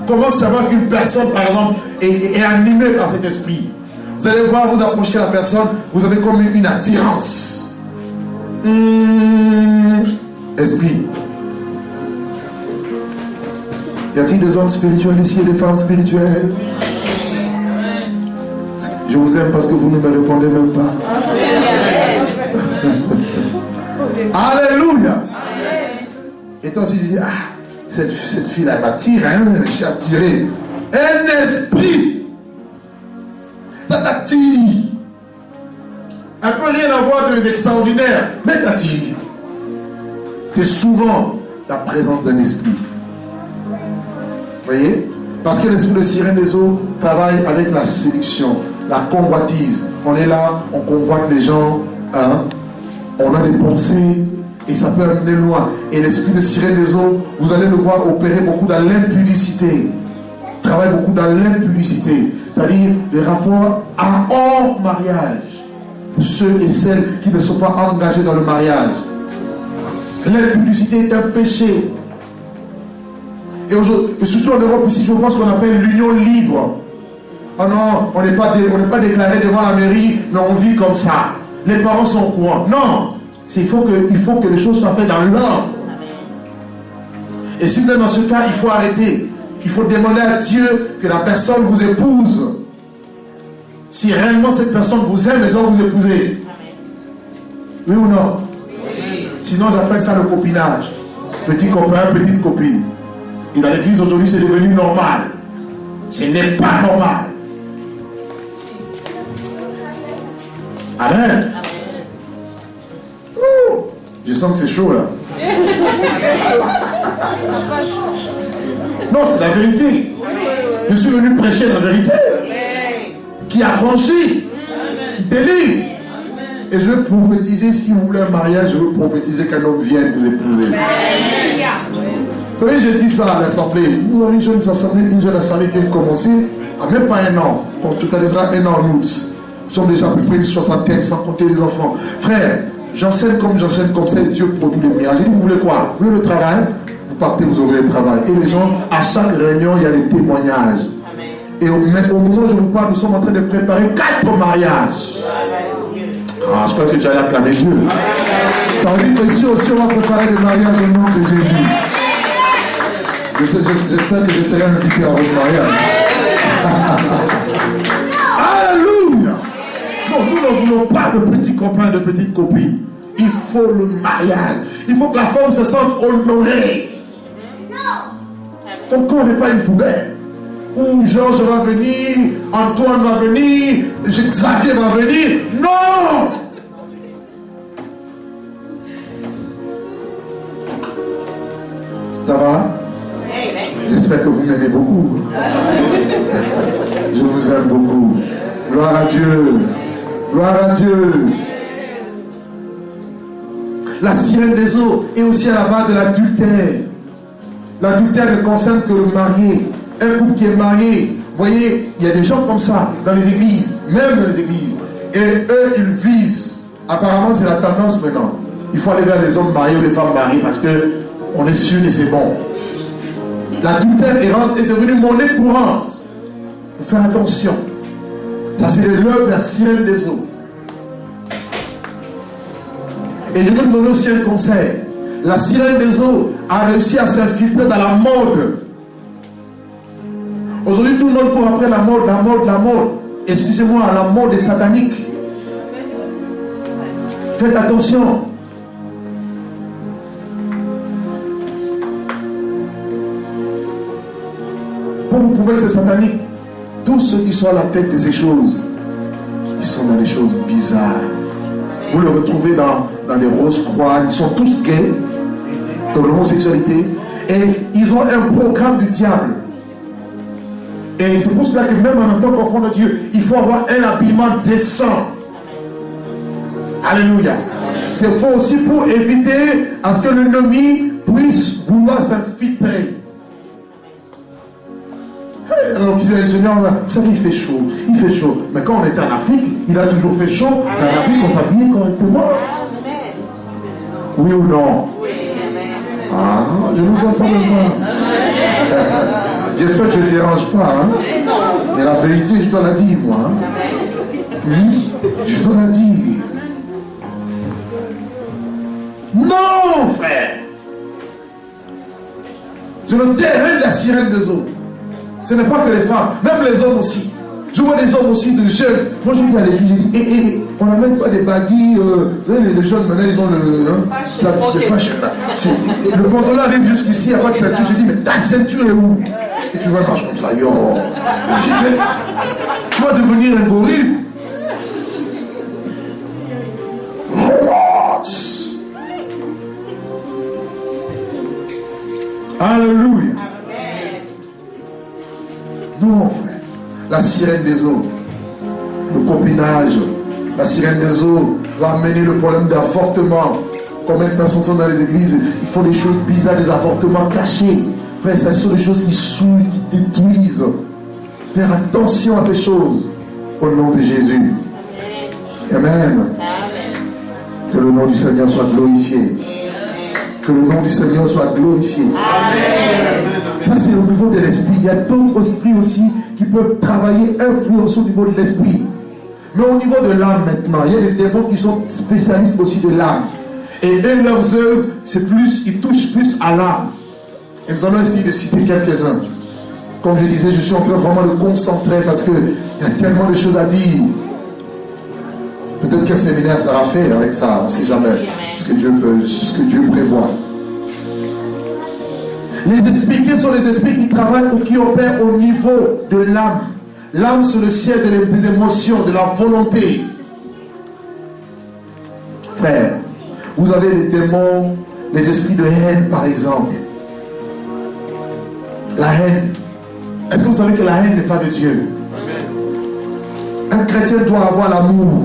Comment savoir qu'une personne, par exemple, est animée par cet esprit? Vous allez voir, vous approchez la personne, vous avez comme une attirance. Esprit. Y a-t-il des hommes spirituels ici et des femmes spirituelles? Je vous aime parce que vous ne me répondez même pas. Alléluia. Et toi aussi, tu dis, cette fille-là, elle m'attire, hein? Je suis attiré. Un esprit, ça t'attire. Elle ne peut rien avoir d'extraordinaire, mais t'attire. C'est souvent la présence d'un esprit. Vous voyez? Parce que l'esprit de sirène des eaux travaille avec la séduction, la convoitise. On est là, on convoite les gens, hein? On a des pensées et ça peut amener loin. Et l'esprit de sirène des eaux, vous allez le voir opérer beaucoup dans l'impudicité. Travaille beaucoup dans l'impudicité. C'est-à-dire les rapports à hors mariage. Pour ceux et celles qui ne sont pas engagés dans le mariage. L'impudicité est un péché. Et surtout en Europe ici, je vois ce qu'on appelle l'union libre. Oh non, on n'est pas déclaré devant la mairie, mais on vit comme ça. Les parents sont au courant. Non, il faut que les choses soient faites dans l'ordre. Et si vous êtes dans ce cas, il faut arrêter. Il faut demander à Dieu que la personne vous épouse. Si réellement cette personne vous aime, elle doit vous épouser. Oui ou non? Oui. Sinon, j'appelle ça le copinage. Petit copain, petite copine. Et dans l'église aujourd'hui, c'est devenu normal. Ce n'est pas normal. Amen. Ouh, je sens que c'est chaud là. Non, c'est la vérité. Je suis venu prêcher la vérité. Qui affranchit, qui délivre. Et je veux prophétiser, si vous voulez un mariage, je veux prophétiser qu'un homme vienne vous épouser. Vous savez, j'ai dit ça à l'assemblée. Nous avons une jeune assemblée qui a commencé à même pas 1 an. On totalisera 1 an en août. Nous sommes déjà à peu près une 60aine, sans compter les enfants. Frère, j'enseigne comme ça, Dieu produit les miracles. J'ai dit, vous voulez quoi? Vous voulez le travail? Vous partez, vous aurez le travail. Et les gens, à chaque réunion, il y a des témoignages. Et au moment où je vous parle, nous sommes en train de préparer 4 mariages. Ah, je crois que tu as acclamé Dieu. Ça veut dire que ici aussi, on va préparer des mariages au nom de Jésus. J'espère que je serai invité à votre mariage. Alléluia. Non, nous ne voulons pas de petits copains, de petites copines. Il faut le mariage. Il faut que la femme se sente honorée. Ton corps n'est pas une poubelle. Où Georges va venir, Antoine va venir, Xavier va venir. Non! Ça va? J'espère que vous m'aimez beaucoup. Je vous aime beaucoup. Gloire à Dieu. Gloire à Dieu. La sirène des eaux est aussi à la base de l'adultère. L'adultère ne concerne que le marié. Un couple qui est marié, vous voyez, il y a des gens comme ça dans les églises, même dans les églises. Et eux, ils visent. Apparemment, c'est la tendance maintenant. Il faut aller vers les hommes mariés ou les femmes mariées parce qu'on est sûr et c'est bon. L'adultère est devenu monnaie courante. Il faut faire attention. Ça, c'est l'œuvre de la sirène des eaux. Et je vais vous donner aussi un conseil. La sirène des eaux a réussi à s'infiltrer dans la mode. Aujourd'hui, tout le monde court après la mode, la mode, la mode. Excusez-moi, la mode est satanique. Faites attention. Pour vous prouver que c'est satanique, tous ceux qui sont à la tête de ces choses, ils sont dans des choses bizarres. Vous le retrouvez dans les Rose-Croix, ils sont tous gays, dans l'homosexualité, et ils ont un programme du diable. Et c'est pour cela que même en tant qu'enfant de Dieu, il faut avoir un habillement décent. Alléluia. C'est aussi pour éviter à ce que l'ennemi puisse vouloir s'infiltrer. Alors, Seigneur, vous savez, il fait chaud. Il fait chaud. Mais quand on était en Afrique, il a toujours fait chaud. Mais en Afrique, on s'habillait correctement. Oui ou non? Ah, je ne vous entends pas. J'espère que je ne dérange pas. Hein? Mais la vérité, je dois la dire, moi. Hein? Je dois la dire. Non, frère. C'est le terrain de la sirène des eaux. Ce n'est pas que les femmes, même les hommes aussi. Je vois des hommes aussi, des jeunes. Moi, je dis à l'église, je dis, on n'amène pas des baguilles. Les jeunes, maintenant, ils ont le fashion. Le pantalon arrive jusqu'ici, il n'y a pas de ceinture. Je dis, mais ta ceinture est où? Et tu vas marcher comme ça, yo. Je dis, mais tu vas devenir un gorille. Alléluia. Non, frère. La sirène des eaux, le copinage, la sirène des eaux va amener le problème d'avortement. Combien de personnes sont dans les églises, ils font des choses bizarres, des avortements cachés. Frère, ce sont des choses qui souillent, qui détruisent. Faire attention à ces choses au nom de Jésus. Amen. Que le nom du Seigneur soit glorifié. Que le nom du Seigneur soit glorifié. Amen. Ça, c'est au niveau de l'esprit. Il y a d'autres esprits aussi qui peuvent travailler, influencer au niveau de l'esprit. Mais au niveau de l'âme maintenant, il y a des démons qui sont spécialistes aussi de l'âme. Et eux, leurs œuvres, c'est plus, ils touchent plus à l'âme. Et nous allons essayer de citer quelques-uns. Comme je disais, je suis en train vraiment de concentrer parce qu'il y a tellement de choses à dire. Peut-être qu'un séminaire sera fait avec ça, on ne sait jamais ce que Dieu veut, ce que Dieu prévoit. Les esprits, quels sont les esprits qui travaillent ou qui opèrent au niveau de l'âme? L'âme, c'est le siège des émotions, de la volonté. Frère, vous avez les démons, les esprits de haine, par exemple. La haine. Est-ce que vous savez que la haine n'est pas de Dieu? Un chrétien doit avoir l'amour.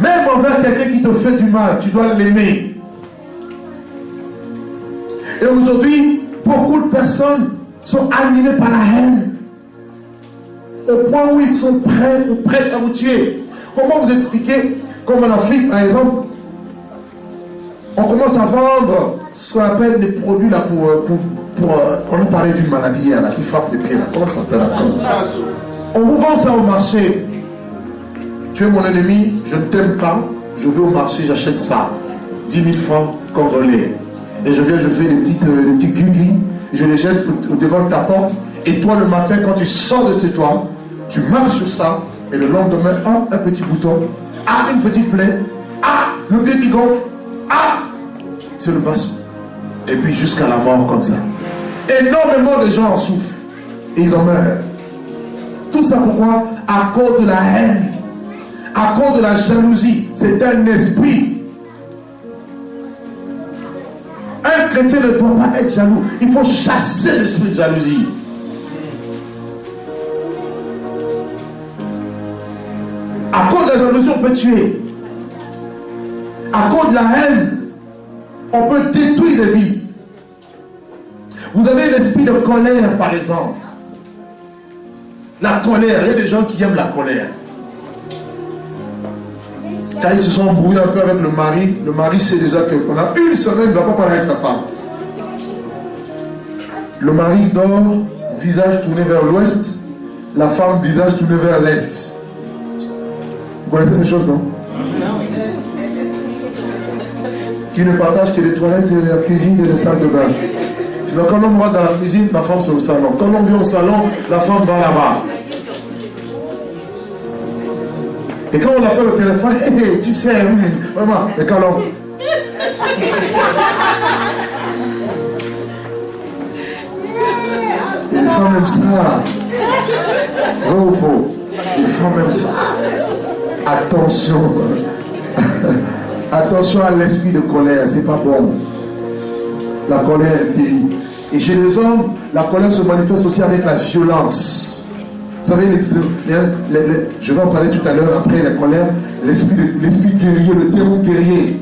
Même envers quelqu'un qui te fait du mal, tu dois l'aimer. Et aujourd'hui, beaucoup de personnes sont animées par la haine. Au point où ils sont prêts à vous tuer. Comment vous expliquer, comme en Afrique par exemple, on commence à vendre ce qu'on appelle des produits là on a parlé d'une maladie hier là, qui frappe des pieds là. Comment ça s'appelle là? On vous vend ça au marché. Tu es mon ennemi, je ne t'aime pas, je vais au marché, j'achète ça. 10 000 francs congolais. Et je viens, je fais des petits gris, je les jette devant ta porte. Et toi, le matin, quand tu sors de chez toi, tu marches sur ça. Et le lendemain, hop, un petit bouton. Ah, une petite plaie. Ah, le pied qui gonfle. Ah, c'est le basson. Et puis jusqu'à la mort comme ça. Énormément de gens en souffrent. Et ils en meurent. Tout ça pourquoi? À cause de la haine. À cause de la jalousie. C'est un esprit. Un chrétien ne doit pas être jaloux. Il faut chasser l'esprit de jalousie. À cause de la jalousie, on peut tuer. À cause de la haine, on peut détruire des vies. Vous avez l'esprit de colère, par exemple. La colère, il y a des gens qui aiment la colère. Quand ils se sont embrouillés un peu avec le mari sait déjà que pendant une semaine, il ne va pas parler avec sa femme. Le mari dort, visage tourné vers l'ouest, la femme, visage tourné vers l'est. Vous connaissez ces choses, non? qui ne partagent que les toilettes et la cuisine et les salles de bain. Donc quand l'homme va dans la cuisine, la femme c'est au salon. Quand l'homme vient au salon, la femme va là-bas. Et quand on l'appelle au téléphone, hey, tu sais, vraiment, mais quand l'homme... Et les femmes aiment ça. Vrai ou faux? Les femmes aiment ça. Attention. Attention à l'esprit de colère, c'est pas bon. La colère est terrible. Et chez les hommes, la colère se manifeste aussi avec la violence. Vous savez, je vais en parler tout à l'heure, après la colère, l'esprit guerrier, le démon guerrier.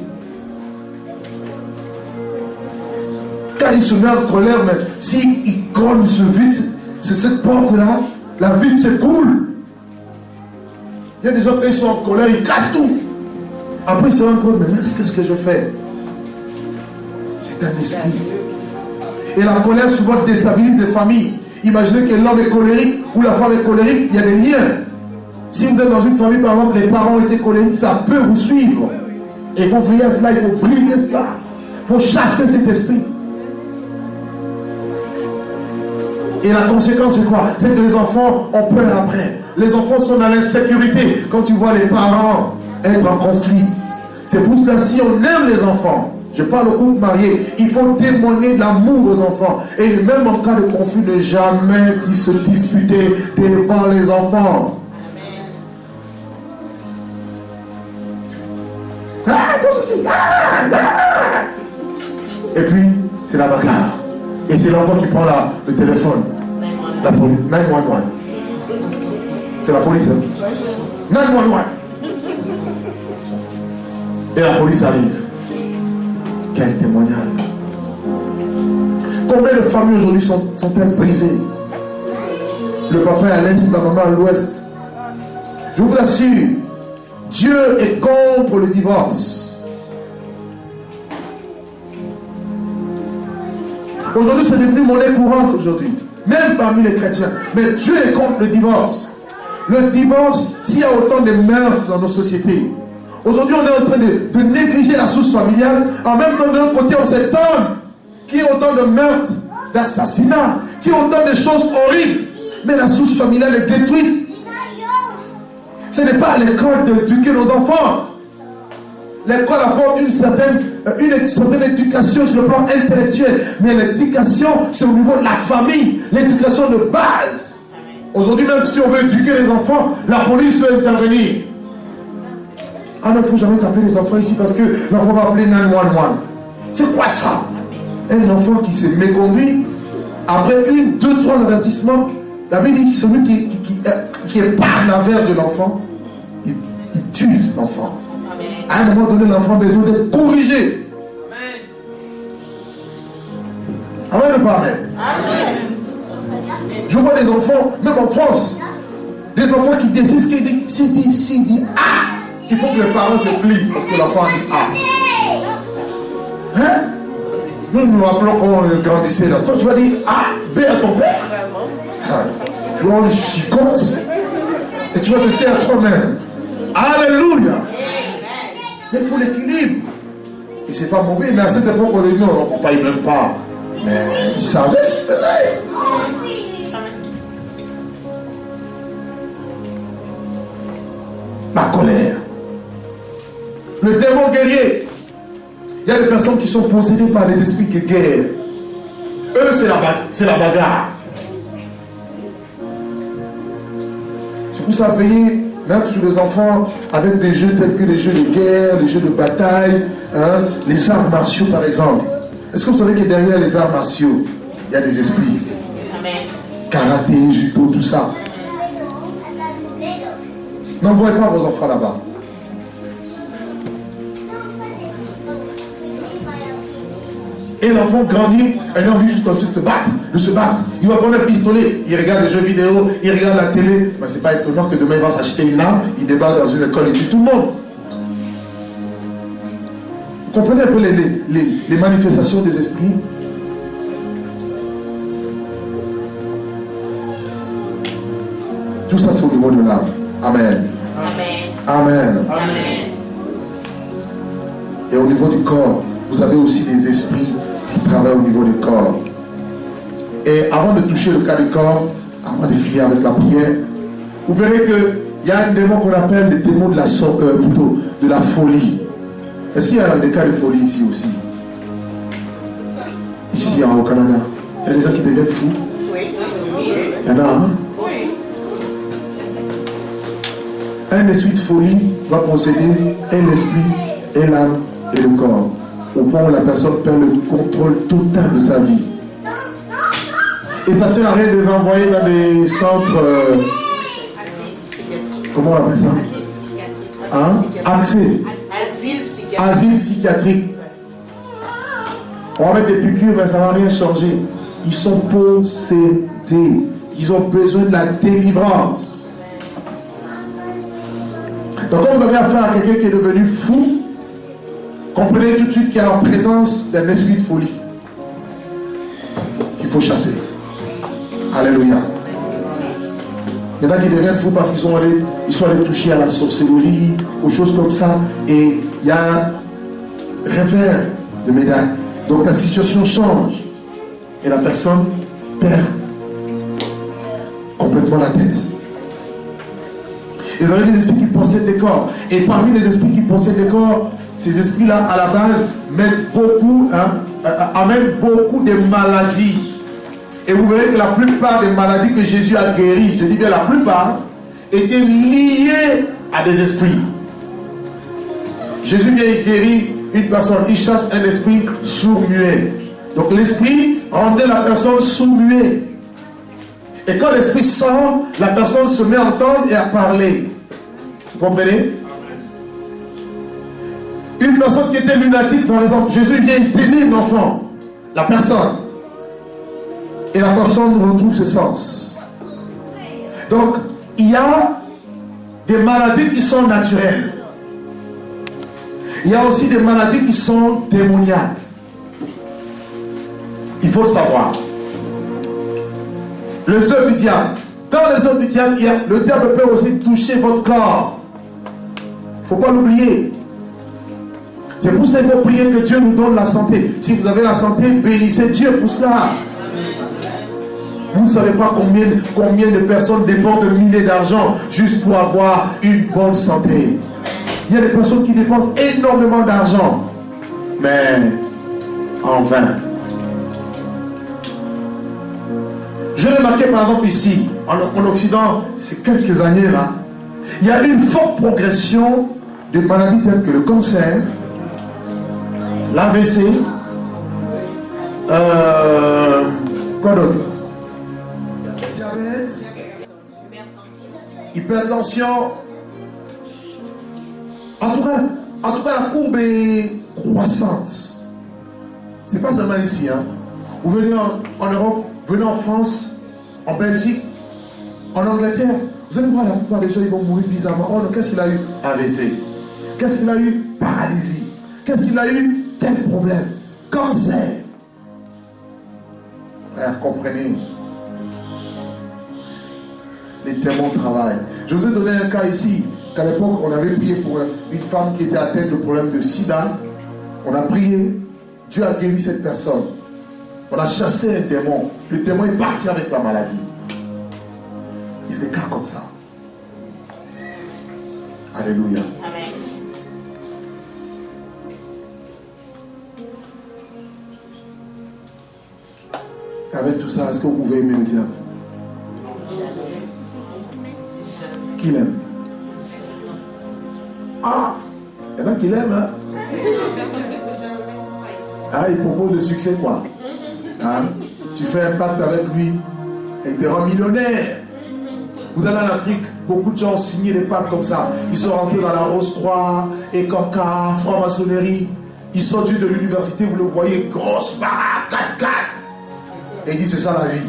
Quand il se met en colère, mais s'il colle, il se vide, c'est cette porte-là, la vitre s'écoule. Il y a des gens qui sont en colère, ils cassent tout. Après, ils se rendent compte, mais qu'est-ce que je fais? C'est un esprit. Et la colère souvent déstabilise des familles. Imaginez que l'homme est colérique ou la femme est colérique, il y a des liens. Si vous êtes dans une famille, par exemple, les parents ont été colériques, ça peut vous suivre. Et il faut veiller à cela, il faut briser cela. Il faut chasser cet esprit. Et la conséquence, c'est quoi? C'est que les enfants ont peur après. Les enfants sont dans l'insécurité quand tu vois les parents être en conflit. C'est pour cela, si on aime les enfants, je parle au couple marié, il faut témoigner de l'amour aux enfants. Et même en cas de conflit, ne jamais se disputer devant les enfants. Ah, tout ceci. Et puis, c'est la bagarre. Et c'est l'enfant qui prend le téléphone. La police. 911. C'est la police. Hein? 911. Et la police arrive. Quel témoignage. Combien de familles aujourd'hui sont-elles brisées? Le papa est à l'est, la maman à l'ouest. Je vous assure, Dieu est contre le divorce. Aujourd'hui, c'est devenu monnaie courante aujourd'hui. Même parmi les chrétiens. Mais Dieu est contre le divorce. Le divorce, s'il y a autant de meurtres dans nos sociétés, aujourd'hui on est en train de négliger la source familiale. En même temps, de l'autre côté, on s'étonne qu'il y ait autant de meurtres, d'assassinats, qu'il y ait autant de choses horribles. Mais la source familiale est détruite. Ce n'est pas à l'école d'éduquer nos enfants. L'école apporte une certaine éducation sur le plan intellectuel. Mais l'éducation, c'est au niveau de la famille. L'éducation de base. Aujourd'hui, même si on veut éduquer les enfants, la police veut intervenir. Ah non, il ne faut jamais taper les enfants ici parce que l'enfant va appeler 911. C'est quoi ça? Un enfant qui s'est méconduit, après 1, 2, 3 avertissements, la Bible dit que celui qui épargne la verge de l'enfant, il tue l'enfant. À un moment donné, l'enfant a besoin d'être corrigé. Amen ou pas amen? Amen. Je vois des enfants, même en France, des enfants qui décident ce qu'il dit. S'il dit A, il faut que les parents se plient parce que l'enfant dit A. Hein? Nous rappelons quand on grandissait là. Toi, tu vas dire A, B à ton père. Tu vas le chicote et tu vas te taire à toi-même. Alléluia. Mais il faut l'équilibre. Et c'est pas mauvais, mais à cette époque, on dit non, on ne paye même pas. Mais il savait ce qu'il faisait. La colère. Le démon guerrier. Il y a des personnes qui sont possédées par les esprits de guerre. Eux, c'est la bagarre. C'est pour ça, veiller même sur les enfants avec des jeux tels que les jeux de guerre, les jeux de bataille, hein, les arts martiaux par exemple. Est-ce que vous savez que derrière les arts martiaux, il y a des esprits? Amen. Karaté, judo, tout ça. N'envoyez pas vos enfants là-bas. Et l'enfant grandit, et il a envie juste de se battre. Il va prendre un pistolet, il regarde les jeux vidéo, il regarde la télé. Mais c'est pas étonnant que demain il va s'acheter une arme, il débarque dans une école et tue tout le monde. Vous comprenez un peu les manifestations des esprits? Tout ça c'est au niveau de l'âme. Amen. Amen. Amen. Amen. Et au niveau du corps, vous avez aussi des esprits qui travaillent au niveau du corps. Et avant de toucher le cas du corps, avant de finir avec la prière, vous verrez qu'il y a un démon qu'on appelle le démon de la, plutôt, de la folie. Est-ce qu'il y a des cas de folie ici aussi? Ici au Canada, il y a des gens qui deviennent fous. Oui. Il y en a, hein? Oui. Un esprit de folie va posséder un esprit, et l'âme et le corps, au point où la personne perd le contrôle total de sa vie. Et ça sert à rien de les envoyer dans des centres. Comment on appelle ça? Hein? Accès. Asile psychiatrique. On va mettre des piqûres, mais ça ne va rien changer. Ils sont possédés. Ils ont besoin de la délivrance. Donc, quand vous avez affaire à quelqu'un qui est devenu fou, comprenez tout de suite qu'il y a la présence d'un esprit de folie qu'il faut chasser. Alléluia. Il y en a qui deviennent fous parce qu'ils sont allés toucher à la sorcellerie, aux choses comme ça, et il y a un revers de médaille. Donc la situation change et la personne perd complètement la tête. Et vous avez des esprits qui possèdent des corps. Et parmi les esprits qui possèdent des corps, ces esprits-là, à la base, amènent beaucoup de maladies. Et vous verrez que la plupart des maladies que Jésus a guéries, je dis bien la plupart, étaient liées à des esprits. Jésus vient guérir une personne, il chasse un esprit sourd-muet. Donc l'esprit rendait la personne sourd-muet. Et quand l'esprit sort, la personne se met à entendre et à parler. Vous comprenez? Une personne qui était lunatique, par exemple, Jésus vient tenir un enfant, la personne. Et la personne retrouve ses sens. Donc, il y a des maladies qui sont naturelles. Il y a aussi des maladies qui sont démoniaques. Il faut le savoir. Les œuvres du diable. Dans les œuvres du diable, le diable peut aussi toucher votre corps. Il ne faut pas l'oublier. C'est pour cela qu'il faut prier que Dieu nous donne la santé. Si vous avez la santé, bénissez Dieu pour cela. Vous ne savez pas combien de personnes dépensent de milliers d'argent juste pour avoir une bonne santé. Il y a des personnes qui dépensent énormément d'argent, mais en vain. Je l'ai remarqué par exemple ici, en Occident, c'est quelques années là, il y a une forte progression de maladies telles que le cancer, l'AVC, quoi d'autre? Diabète, hypertension. En tout cas, la courbe est croissante. C'est pas seulement ici. Hein. Vous venez en Europe, venez en France, en Belgique, en Angleterre. Vous allez voir la plupart des gens, ils vont mourir bizarrement. Oh non, qu'est-ce qu'il a eu? AVC. Qu'est-ce qu'il a eu? Paralysie. Qu'est-ce qu'il a eu? Tel problème. Cancer. Frère, comprenez. Les démons travaillent. Je vous ai donné un cas ici. À l'époque, on avait prié pour une femme qui était atteinte de problème de sida. On a prié. Dieu a guéri cette personne. On a chassé un démon. Le démon est parti avec la maladie. Il y a des cas comme ça. Alléluia. Amen. Avec tout ça, est-ce que vous pouvez aimer le diable? Qui l'aime? Ah, il y en a qui l'aiment, hein? Ah, il propose le succès, quoi. Hein? Tu fais un pacte avec lui et il te rend millionnaire. Vous allez en Afrique, beaucoup de gens ont signé des pactes comme ça. Ils sont rentrés dans la Rose-Croix, Ekoka, franc-maçonnerie. Ils sortent juste de l'université, vous le voyez, grosse barade, 4-4. Et il dit, c'est ça la vie.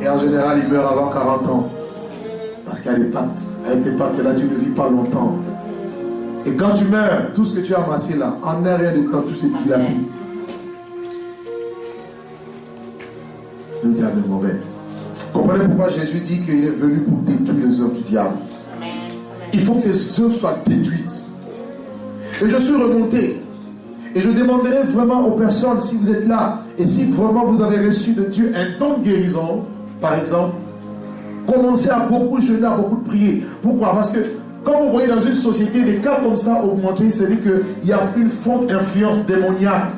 Et en général, il meurt avant 40 ans. Parce qu'il y a des pactes. Avec ces pactes-là, tu ne vis pas longtemps. Et quand tu meurs, tout ce que tu as amassé là, en un rien de temps, tout s'est dilapidé. Le diable est mauvais. Comprenez pourquoi Jésus dit qu'il est venu pour détruire les œuvres du diable. Il faut que ces œuvres soient détruites. Et je suis remonté. Et je demanderai vraiment aux personnes, si vous êtes là, et si vraiment vous avez reçu de Dieu un don de guérison, par exemple, commencez à beaucoup jeûner, à beaucoup prier. Pourquoi? Parce que quand vous voyez dans une société des cas comme ça augmenter, c'est-à-dire qu'il y a une forte influence démoniaque.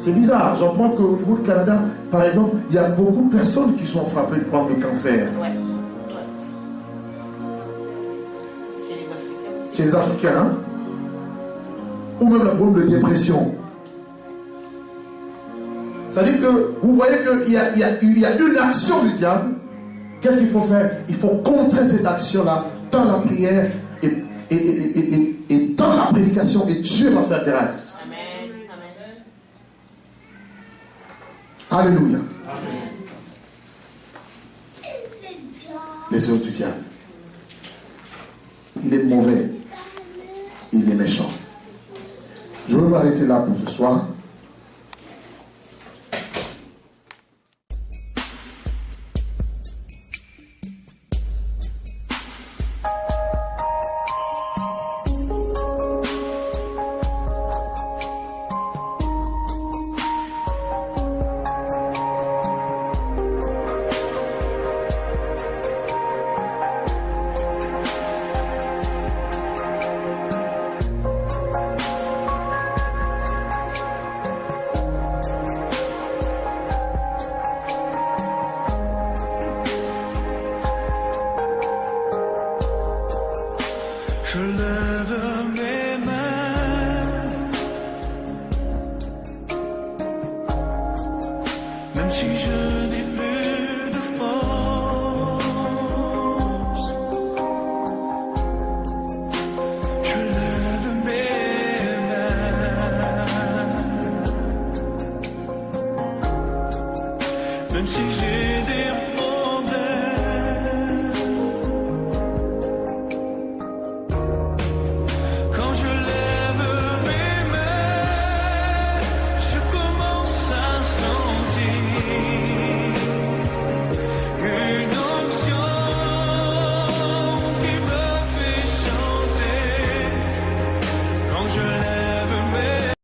C'est bizarre. J'entends qu'au niveau du Canada, par exemple, il y a beaucoup de personnes qui sont frappées de problèmes de cancer. Ouais. Chez les Africains, hein? Ou même le problème de dépression. C'est-à-dire que vous voyez qu'il y a une action du diable. Qu'est-ce qu'il faut faire? Il faut contrer cette action-là dans la prière et dans la prédication, et Dieu va faire grâce. Amen. Alléluia. Amen. Les œuvres du diable. Il est mauvais. Il est méchant. Je veux m'arrêter là pour ce soir.